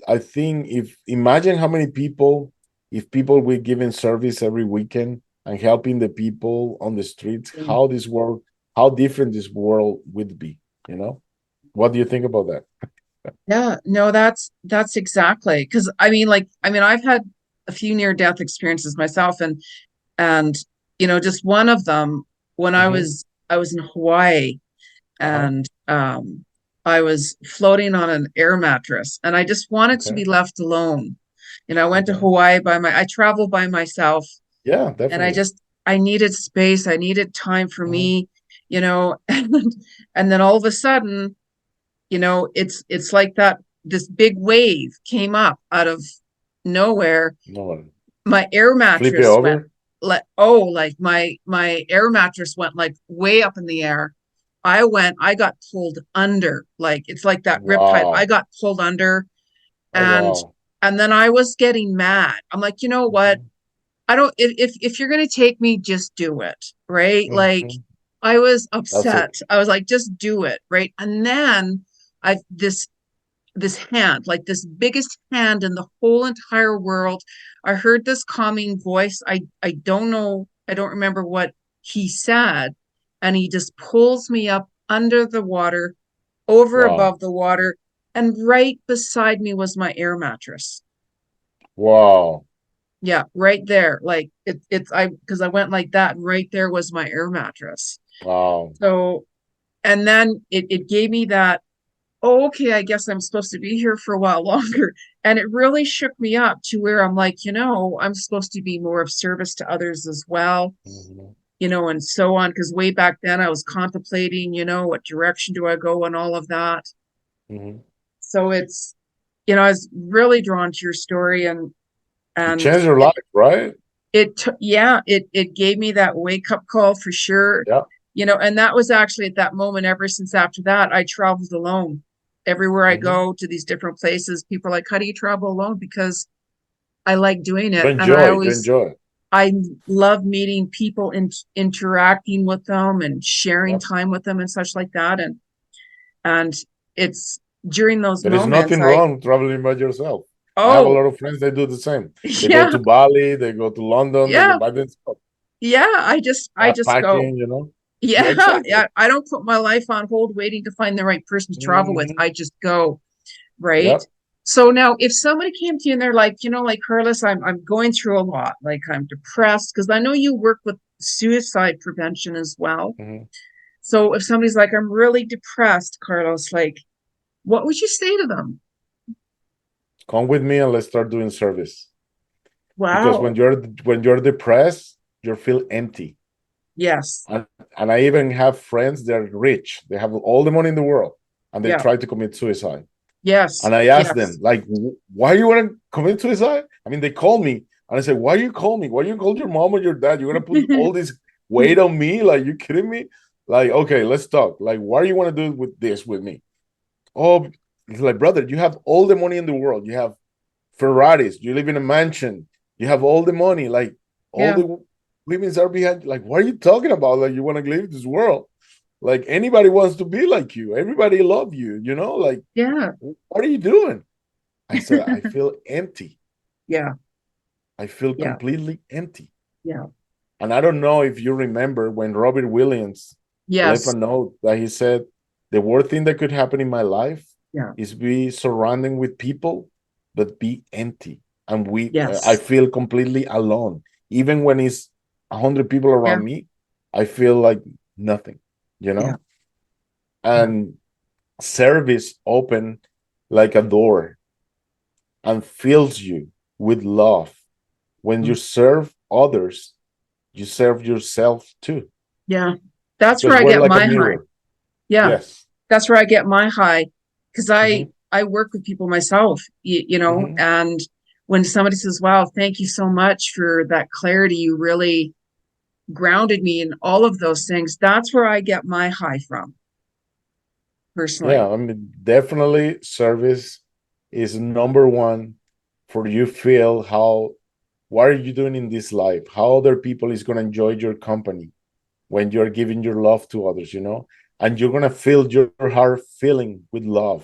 I think, if imagine how many people, if people were giving service every weekend and helping the people on the streets, Mm. how different this world would be. You know, what do you think about that? Yeah. No, that's exactly because I've had a few near death experiences myself, and just one of them when Mm-hmm. I was in Hawaii, Uh-huh. and I was floating on an air mattress, and I just wanted to Okay. be left alone. I went to Okay. Hawaii I traveled by myself, Yeah, and definitely. I needed space. I needed time for Mm-hmm. me, and then all of a sudden, it's like that this big wave came up out of nowhere. No, My air flip it mattress went over. like my air mattress went like way up in the air. I got pulled under, like it's like that riptide. I Wow. got pulled under, Oh, and wow. then I was getting mad. I'm like, you know what? Mm-hmm. I don't if you're gonna take me, just do it, right? Like Mm-hmm. I was That's it. upset. I was like, just do it, right? And then I this hand, like this biggest hand in the whole entire world. I heard this calming voice. I don't know, I don't remember what he said. And he just pulls me up under the water, over Wow. above the water, and right beside me was my air mattress. Wow. Yeah, right there. Like it's I because I went like that, and right there was my air mattress. Wow. So and then it gave me that, oh, okay, I guess I'm supposed to be here for a while longer. And it really shook me up to where I'm like, I'm supposed to be more of service to others as well, Mm-hmm. and so on. Because way back then I was contemplating, what direction do I go and all of that. Mm-hmm. So it's, I was really drawn to your story, It and changed your life, right? yeah, it gave me that wake up call for sure. Yeah. And that was actually at that moment. Ever since after that, I traveled alone everywhere I Mm-hmm. go to these different places. People are like, how do you travel alone? Because I like doing You it, and enjoy. You enjoy. I love meeting people and interacting with them and sharing Yep. time with them and such like that. And it's during those There is moments nothing wrong traveling by yourself. I have a oh lot of friends that do the same. They go yeah, to Bali, they go to London, they go yeah, by themselves, yeah. I just go. backpacking. Yeah, Yeah, exactly. yeah. I don't put my life on hold waiting to find the right person to travel with. Hmm. I just go, right? Yep. So now if somebody came to you and they're like, like Carlos, I'm going through a lot, like I'm depressed, because I know you work with suicide prevention as well. Mhm. So if somebody's like, I'm really depressed, Carlos, like, what would you say to them? Come with me and let's start doing service. Because Wow. when you're depressed, you feel empty. Yes. And, and I even have friends that are rich. They have all the money in the world, and they Yeah. try to commit suicide. Yes. And I ask them, Yes. like, why you want to commit suicide? I mean, they call me and I say, why you call me? Why you call your mom or your dad? You're gonna put all this weight on me? Like, you kidding me? Like, okay, let's talk. Like, why do you want to do with this with me? Oh, it's like, brother, you have all the money in the world. You have Ferraris. You live in a mansion. You have all the money. Like, all Yeah. the women's are behind. Like, what are you talking about? Like, you want to leave this world? Like, anybody wants to be like you. Everybody love you. Like, Yeah. what are you doing? I said, I feel empty. Yeah. I feel Yeah. completely empty. Yeah. And I don't know if you remember when Robert Williams left a Yes. note that he said, the worst thing that could happen in my life Yeah. is be surrounding with people, but be empty. And I Yes. feel completely alone. Even when it's 100 people Yeah. around me, I feel like nothing, you Yeah. know? Yeah. And service open like a door and fills you with love. When you Mm. serve others, you serve yourself too, Yeah. That's where because I we're get like a my high. mirror. Yeah. Yes. That's where I get my high because I Hmm. I work with people myself, Hmm. and when somebody says, "Wow, thank you so much for that clarity, you really grounded me in all of those things," that's where I get my high from, Yeah, personally. I mean, definitely service is number one for you feel how what are you doing in this life? How other people is gonna enjoy your company when you're giving your love to others. And you're gonna fill your heart filling with love.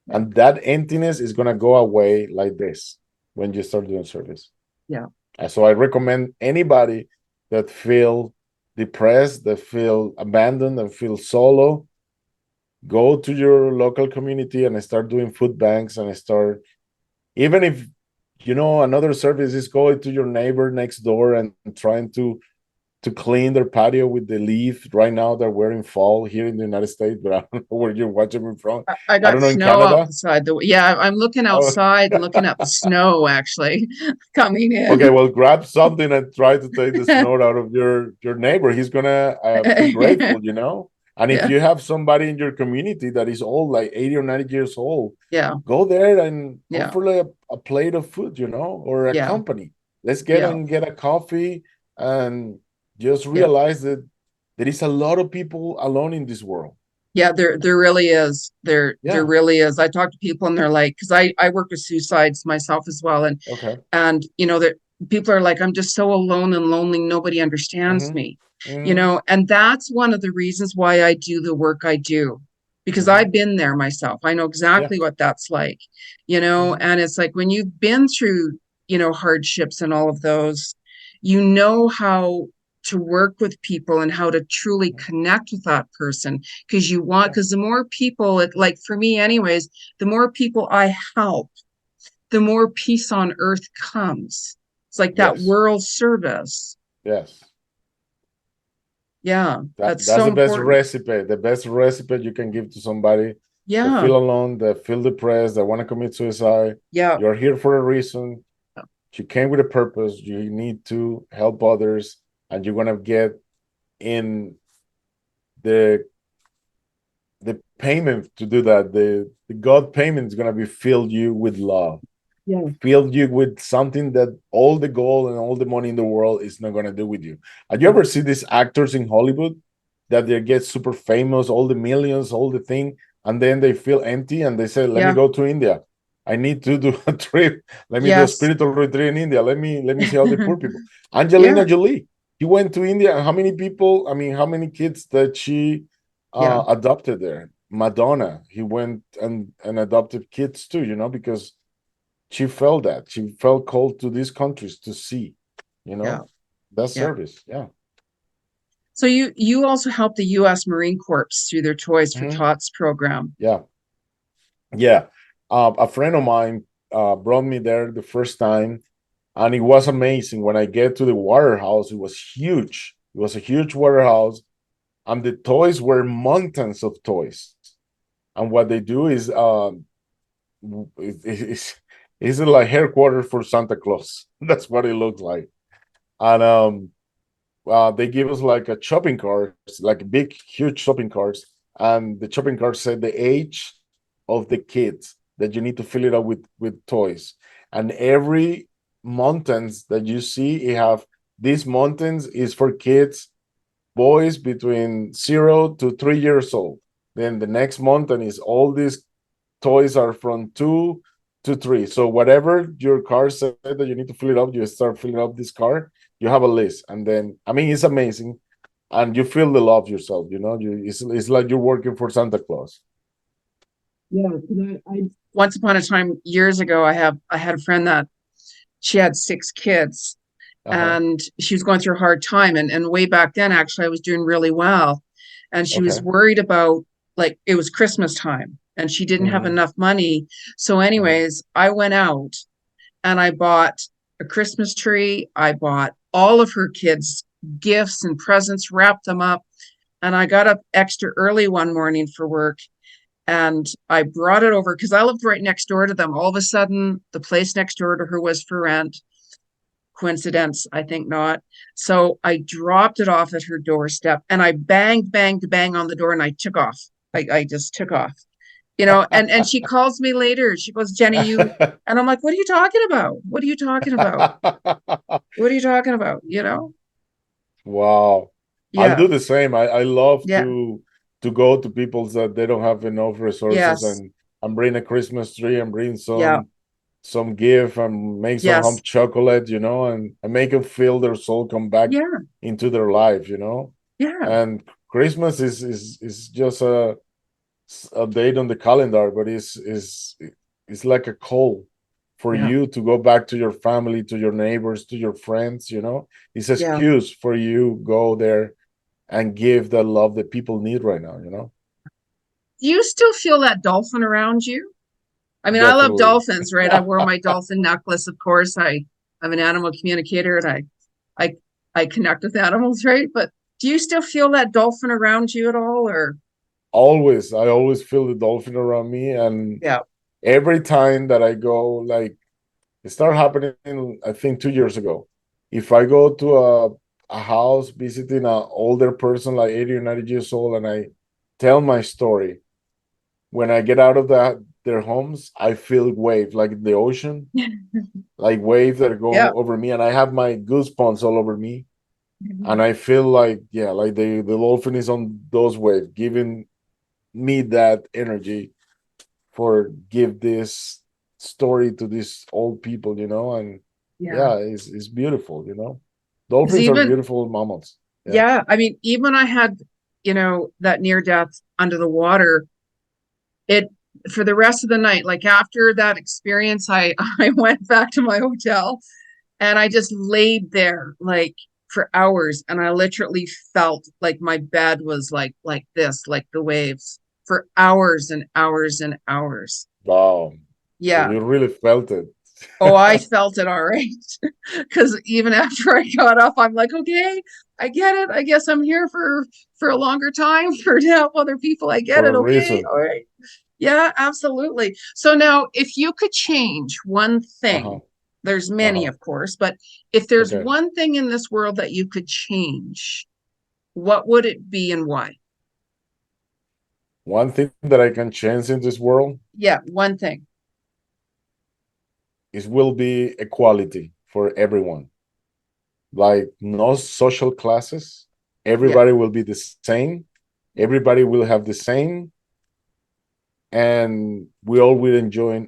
Yeah. And that emptiness is gonna go away like this when you start doing service. Yeah. So I recommend anybody that feel depressed, that feel abandoned, and feel solo, go to your local community and start doing food banks and start, even if another service is going to your neighbor next door and trying to clean their patio with the leaf. Right now that we're in fall here in the United States, but I don't know where you're watching me from. I I got don't know, in snow Canada. outside yeah, I'm looking Oh. outside and looking at the snow actually coming Okay, in. well, grab something and try to take the snow out of your neighbor. He's gonna feel grateful. And if Yeah. you have somebody in your community that is old, like 80 or 90 years old, Yeah. go there and Yeah. offer like a plate of food, or a Yeah. company. Let's Yeah. get a coffee and just Yeah. realize that there is a lot of people alone in this world. Yeah, there really is. There Yeah. really is. I talk to people and they're like, because I work with suicides myself as well, Okay. and that people are like, I'm just so alone and lonely, nobody understands Mm-hmm. me, Mm-hmm. and that's one of the reasons why I do the work I do, because Mm-hmm. I've been there myself. I know Yeah. exactly what that's like, Mm-hmm. and it's like when you've been through, hardships and all of those, how to work with people and how to truly connect with that person, Yeah. because the more people, like for me anyways, the more people I help, the more peace on earth comes. It's like that Yes. world service. Yes. Yeah, that's That's so the best important. recipe. The best recipe you can give to somebody that Yeah. feel alone, that feel depressed, that want to commit suicide. Yeah. You're here for a reason. You came with a purpose. You need to help others, and you're gonna get in the the payment to do that. The God payment is gonna be filled you with love, Yeah. filled you with something that all the gold and all the money in the world is not gonna do with you. Have you Yeah. ever see these actors in Hollywood that they get super famous, all the millions, all the thing, and then they feel empty and they say, "Let me Yeah. go to India. I need to do a trip. Let me do a Yes. spiritual retreat in India. Let me see how the poor people." Angelina Yeah. Jolie, he went to India, and how many people? I mean, how many kids that she Yeah. adopted there? Madonna, he went and adopted kids too, because she felt that she felt called to these countries to see, you Yeah. know, that Yeah. service. Yeah. So you also help the U.S. Marine Corps through their Toys for Hmm. Tots program. Yeah. Yeah. A friend of mine brought me there the first time, and it was amazing. When I get to the warehouse, it was huge. It was a huge warehouse, and the toys were mountains of toys. And what they do is, it's like headquarters for Santa Claus. That's what it looks like. And they give us like a shopping cart, like big, huge shopping carts, and the shopping cart said the age of the kids that you need to fill it up with toys. And every mountains that you see, you have these mountains is for kids, boys between 0 to 3 years old. Then the next mountain is all these toys are from 2 to 3. So whatever your car said that you need to fill it up, you start filling up this car. You have a list, and then I mean it's amazing, and you feel the love yourself. You know, it's like you're working for Santa Claus. Yeah, I once upon a time years ago, I had a friend that she had 6 kids, Uh-huh. and she was going through a hard time. And way back then, actually, I was doing really well. And she was Okay. worried about, like, it was Christmas time and she didn't have Mm-hmm. enough money. So, Mm-hmm. anyways, I went out and I bought a Christmas tree. I bought all of her kids gifts and presents, wrapped them up. And I got up extra early one morning for work and I brought it over because I lived right next door to them. All of a sudden, the place next door to her was for rent. Coincidence? I think not. So I dropped it off at her doorstep and I banged, banged, bang on the door and I took off. I just took off, and she calls me later. She goes, Jenny, you, and I'm like, what are you talking about? What are you talking about? What are you talking about? Wow. I'll Yeah, do the same. I love yeah, to go to people's that they don't have enough resources, yes, and bring a Christmas tree and bring yeah, some gift and make some hot yes, chocolate, and make them feel their soul come back yeah, into their life. yeah, And Christmas is just a date on the calendar, but it's like a call for yeah, you to go back to your family, to your neighbors, to your friends. It's an yeah. excuse for you go there and give the love that people need right now. Do you still feel that dolphin around you? I mean, I love Definitely. dolphins, right? I wore my dolphin necklace, of course. I'm an animal communicator and I I connect with animals, right? But do you still feel that dolphin around you at all? Or I always feel the dolphin around me, and yeah, every time that I go, like, it started happening, I think 2 years ago. If I go to a house visiting an older person, like 80 or 90 years old, and I tell my story, when I get out of their homes, I feel wave like the ocean, like waves that yeah, go over me, and I have my goosebumps all over me, and I feel like, yeah, like the dolphin is on those waves, giving me that energy for give this story to these old people, and yeah. yeah, it's beautiful. Because Dolphins are even beautiful mammals. Yeah. yeah, I mean, even I had, that near death under the water, it for the rest of the night, like after that experience, I I went back to my hotel and I just laid there like for hours and I literally felt like my bed was like this, like the waves for hours and hours and hours. Wow. So Yeah. you really felt it. Oh, I felt it all right. Because even after I got up, I'm like, okay, I get it. I guess I'm here for a longer time for to help other people. I get For it. a Okay. reason. All right. Yeah, absolutely. So now, if you could change one Uh-huh. thing, there's many, Uh-huh. of course, but if there's Okay. one thing in this world that you could change, what would it be and why? One thing that I can change in this world Yeah, one thing. is will be equality for everyone. Like no social classes. Yeah, Everybody will be the same. Everybody will have the same, and we all will enjoy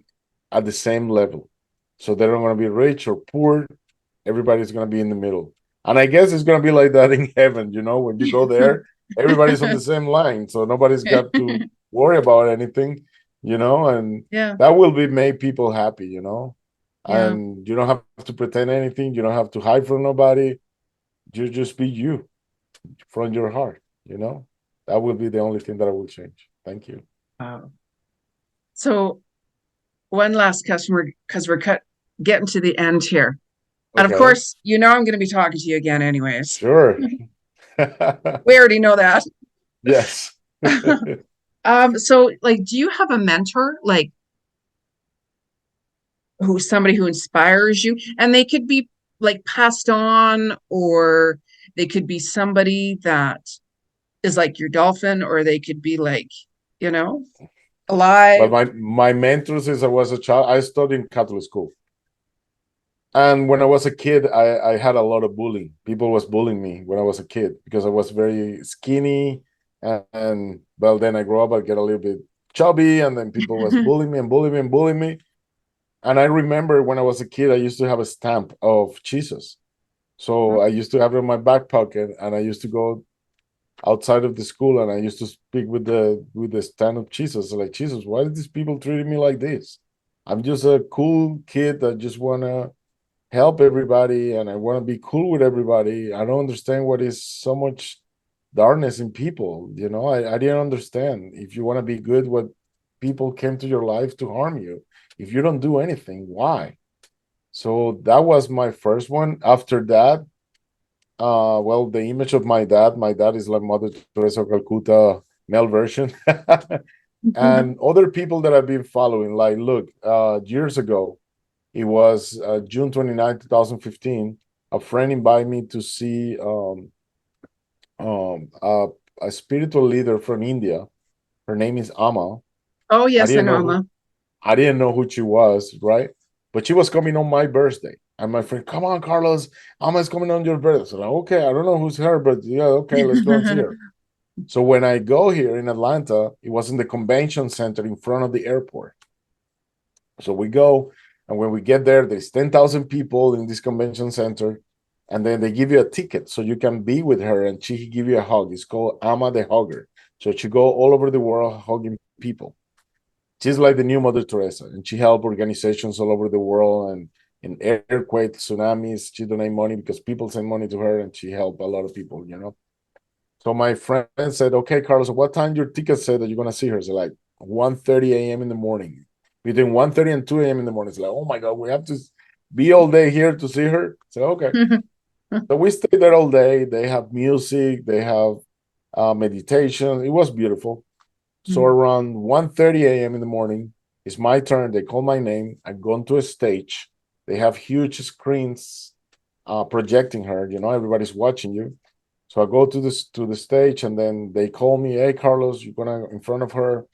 at the same level. So they're not going to be rich or poor. Everybody's going to be in the middle. And I guess it's going to be like that in heaven. When you go there, everybody's on the same line. So nobody's got to worry about anything, and yeah, that will be make people happy. yeah, And you don't have to pretend anything. You don't have to hide from nobody. You just be you from your heart. That will be the only thing that I will change. Thank you. wow. So one last customer because getting to the end here. And of Okay, course, I'm going to be talking to you again, anyways. sure. We already know that. Yes. So like, do you have a mentor, like who's somebody who inspires you? And they could be like passed on, or they could be somebody that is like your dolphin, or they could be like, you know, Well, alive. my mentors since I was a child, I studied in Catholic school. And when I was a kid, I had a lot of bullying. People was bullying me when I was a kid because I was very skinny. And well, then I grew up, I get a little bit chubby, and then people was bullying me and bullying me and bullying me. And I remember when I was a kid, I used to have a stamp of Jesus. So I used to have it in my back pocket, and I used to go outside of the school, and I used to speak with the stand of Jesus. Like, Jesus, why are these people treating me like this? I'm just a cool kid that just wanna help everybody, and I want to be cool with everybody. I don't understand what is so much darkness in people. I didn't understand. If you want to be good, what people came to your life to harm you. If you don't do anything, why? So that was my first one. After that, well, the image of my dad is like Mother Teresa of Calcutta male version. And other people that I've been following, like, look, years ago, it was June 29th, 2015. A friend invited me to see um, a, a spiritual leader from India. Her name is Amma. Oh I yes, I didn't know, know who Emma. I didn't know who she was, right? But she was coming on my birthday. And my friend, come on, Carlos, Amma is coming on your birthday. So like, okay, I don't know who's her, but yeah, okay, let's go and see her. So when I go here in Atlanta, it was in the convention center in front of the airport. So we go, and when we get there, there's 10,000 people in this convention center, and then they give you a ticket so you can be with her, and she give you a hug. It's called Ama the Hugger. So she go all over the world hugging people. She's like the new Mother Teresa, and she help organizations all over the world, and in earthquakes, tsunamis. She donate money because people send money to her, and she help a lot of people. So my friend said, okay, Carlos, what time your ticket said that you're gonna see her? So like 1:30 a.m. in the morning. Between 1:30 and 2 a.m. in the morning. It's like, oh my God, we have to be all day here to see her. So okay. So we stayed there all day. They have music, they have meditation. It was beautiful. So around 1:30 a.m. in the morning, it's my turn. They call my name. I go onto a stage. They have huge screens projecting her. Everybody's watching you. So I go to the stage, and then they call me, hey Carlos, you're gonna in front of her.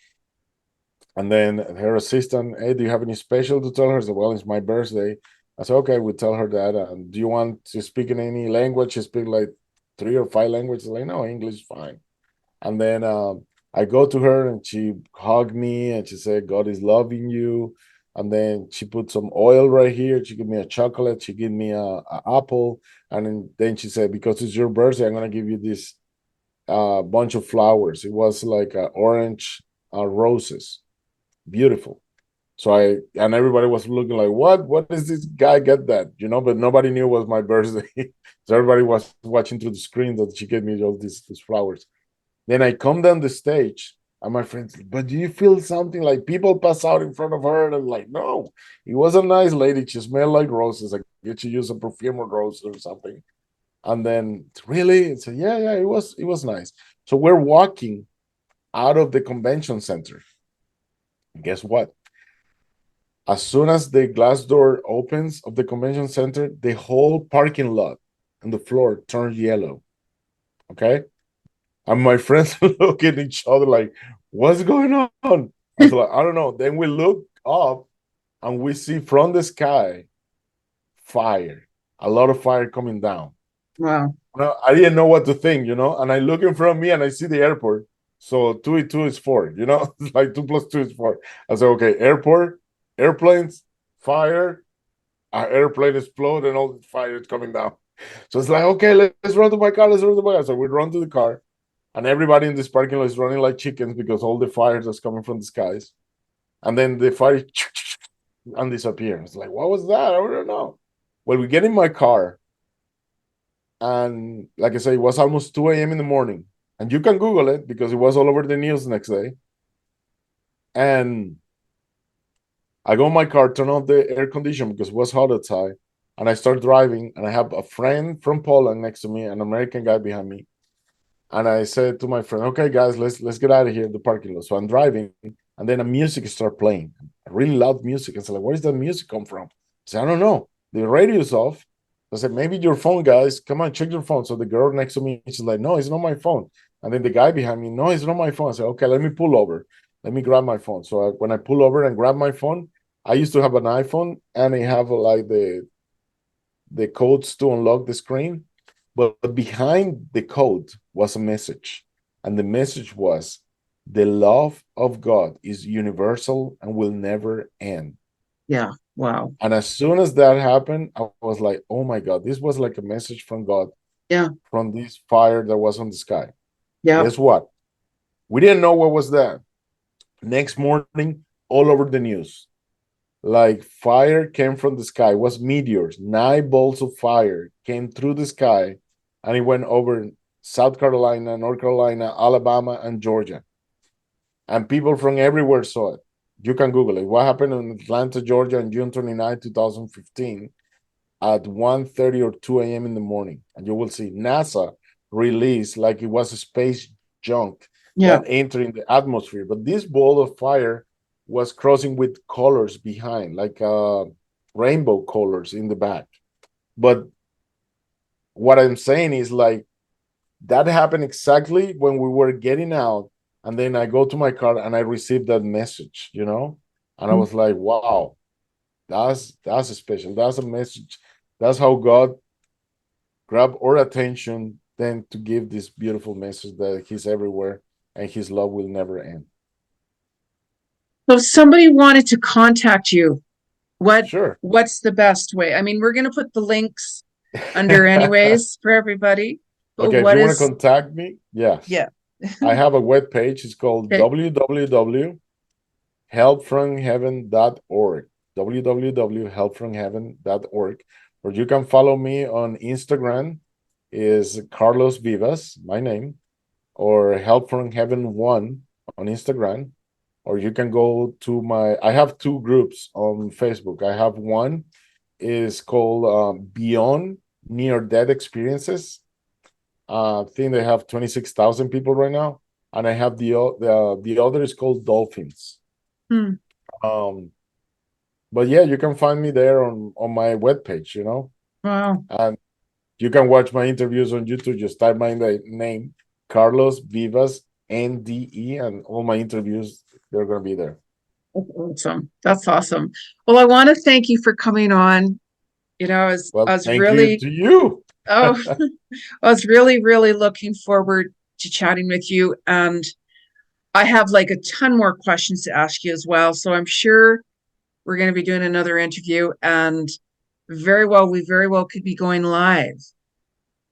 And then her assistant, hey, do you have any special to tell her? I said, well, it's my birthday. I said, okay, we tell her that. Do you want to speak in any language? She speak like 3 or 5 languages. Like, no, English is fine. And then I go to her, and she hugged me, and she said, God is loving you. And then she put some oil right here. She gave me a chocolate. She gave me a apple. And then she said, because it's your birthday, I'm going to give you this bunch of flowers. It was like orange roses. Beautiful. So and everybody was looking like, what does this guy get that? But nobody knew it was my birthday. So everybody was watching through the screen that she gave me all these flowers. Then I come down the stage, and my friends, but do you feel something like people pass out in front of her? And I'm like, no, it was a nice lady. She smelled like roses. I get to use a perfume of roses or something. And then, really? So yeah, it was nice. So we're walking out of the convention center. And guess what? As soon as the glass door opens of the convention center, the whole parking lot and the floor turns yellow. Okay. And my friends look at each other like, what's going on? I was like, I don't know. Then we look up, and we see from the sky fire, a lot of fire coming down. Wow. Well, I didn't know what to think. And I look in front of me, and I see the airport. So 2 and 2 is 4. It's like 2 + 2 is 4. I said, okay, airport, airplanes, fire, our airplane explode, and all the fire is coming down. So it's like, okay, let's run to my car. Let's run to my car. So we run to the car, and everybody in this parking lot is running like chickens because all the fire that's coming from the skies. And then the fire and disappears. It's like, what was that? I don't know. Well, we get in my car, and like I say, it was almost 2 a.m. in the morning. And you can Google it because it was all over the news next day. And I go in my car, turn off the air conditioner because it was hot outside, and I start driving. And I have a friend from Poland next to me, an American guy behind me. And I said to my friend, "Okay, guys, let's get out of here in the parking lot." So I'm driving, and then a music start playing, really loud music. I said, like, "Where does that music come from?" I said, "I don't know. The radio's off." I said, "Maybe your phone, guys. Come on, check your phone." So the girl next to me, she's like, "No, it's not my phone." And then the guy behind me, "No, it's not my phone." I said, "Okay, let me pull over. Let me grab my phone." So when I pull over and grab my phone, I used to have an iPhone, and I have like the codes to unlock the screen. But behind the code was a message. And the message was, the love of God is universal and will never end. Yeah. Wow. And as soon as that happened, I was like, oh my God, this was like a message from God, Yeah. from this fire that was on the sky. Yeah. Guess what? We didn't know what was that. Next morning, all over the news, like fire came from the sky. It was meteors. 9 bolts of fire came through the sky, and it went over South Carolina, North Carolina, Alabama, and Georgia. And people from everywhere saw it. You can Google it. What happened in Atlanta, Georgia on June 29, 2015 at 1:30 or 2 a.m. in the morning. And you will see NASA released like it was a space junk Yeah. that entered in the atmosphere. But this ball of fire was crossing with colors behind, like rainbow colors in the back. But what I'm saying is like that happened exactly when we were getting out. And then I go to my car and I received that message, you know? And I was like, wow, that's special. That's a message. That's how God grabbed our attention then to give this beautiful message that He's everywhere and His love will never end. So if somebody wanted to contact you, Sure. what's the best way? I mean, we're going to put the links under anyways for everybody. But Okay, if what you want to is, contact me, yes. yeah. I have a web page. It's called Okay. www.helpfromheaven.org. www.helpfromheaven.org. Or you can follow me on Instagram is Carlos Vivas, my name, or Help from Heaven 1 on Instagram. Or you can go to I have two groups on Facebook. I have one is called Beyond Near Death Experiences. I think they have 26,000 people right now, and I have the other is called Dolphins. Hmm. But yeah, you can find me there on my webpage, you know, Wow. and you can watch my interviews on YouTube. Just type my name, Carlos Vivas NDE, and all my interviews they're gonna be there. That's awesome. That's awesome. Well, I want to thank you for coming on. You know, Well, I was thank you really, to you. oh, I was really, really looking forward to chatting with you. And I have like a ton more questions to ask you as well. So I'm sure we're going to be doing another interview and we very well could be going live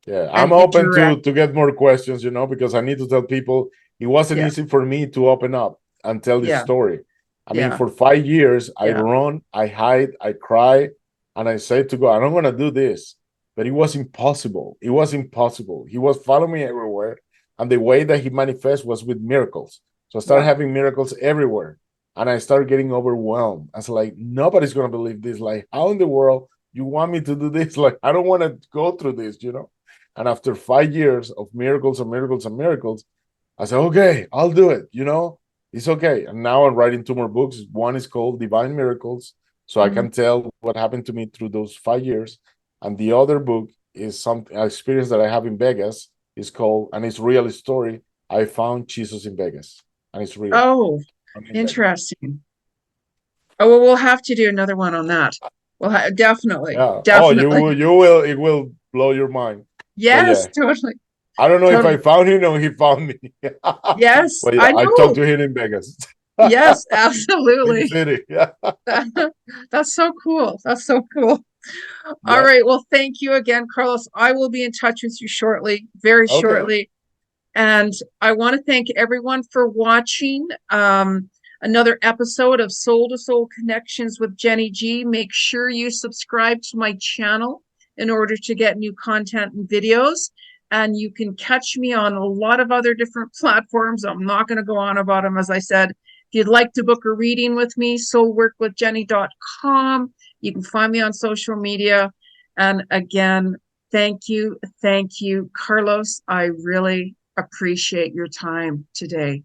Yeah, and I'm open interact. to get more questions, you know, because I need to tell people it wasn't Yeah. easy for me to open up and tell this Yeah. story. I mean, Yeah. for 5 years, I Yeah. run, I hide, I cry, and I say to God, I'm gonna do this. But it was impossible. It was impossible. He was following me everywhere, and the way that he manifests was with miracles. So I started Yeah. having miracles everywhere, and I started getting overwhelmed. I was like, nobody's gonna believe this. Like, how in the world you want me to do this? Like, I don't want to go through this, you know. And after 5 years of miracles and miracles and miracles, I said, okay, I'll do it. You know, it's okay. And now I'm writing two more books. One is called Divine Miracles. So I Mhm. can tell what happened to me through those 5 years. And the other book is something an experience that I have in Vegas. It's called, and it's real story. I found Jesus in Vegas. And it's real. Oh, I'm in Vegas. interesting. Oh, well, we'll have to do another one on that. Definitely, Yeah. Oh, definitely. you will, it will blow your mind. But Yes, yeah, totally, I don't know if I totally. found him or he found me. Yes, But yeah, I I talked know. to him in Vegas. Yes, Big absolutely. city. Yeah. That's so cool. That's so cool. All Yeah. right. Well, thank you again, Carlos. I will be in touch with you shortly, very Okay. shortly. And I want to thank everyone for watching another episode of Soul to Soul Connections with Jeni G. Make sure you subscribe to my channel in order to get new content and videos. And you can catch me on a lot of other different platforms. I'm not going to go on about them, as I said. you'd like to book a reading with me, soulworkwithjeni.com. You can find me on social media. And again, thank you, Carlos. I really appreciate your time today.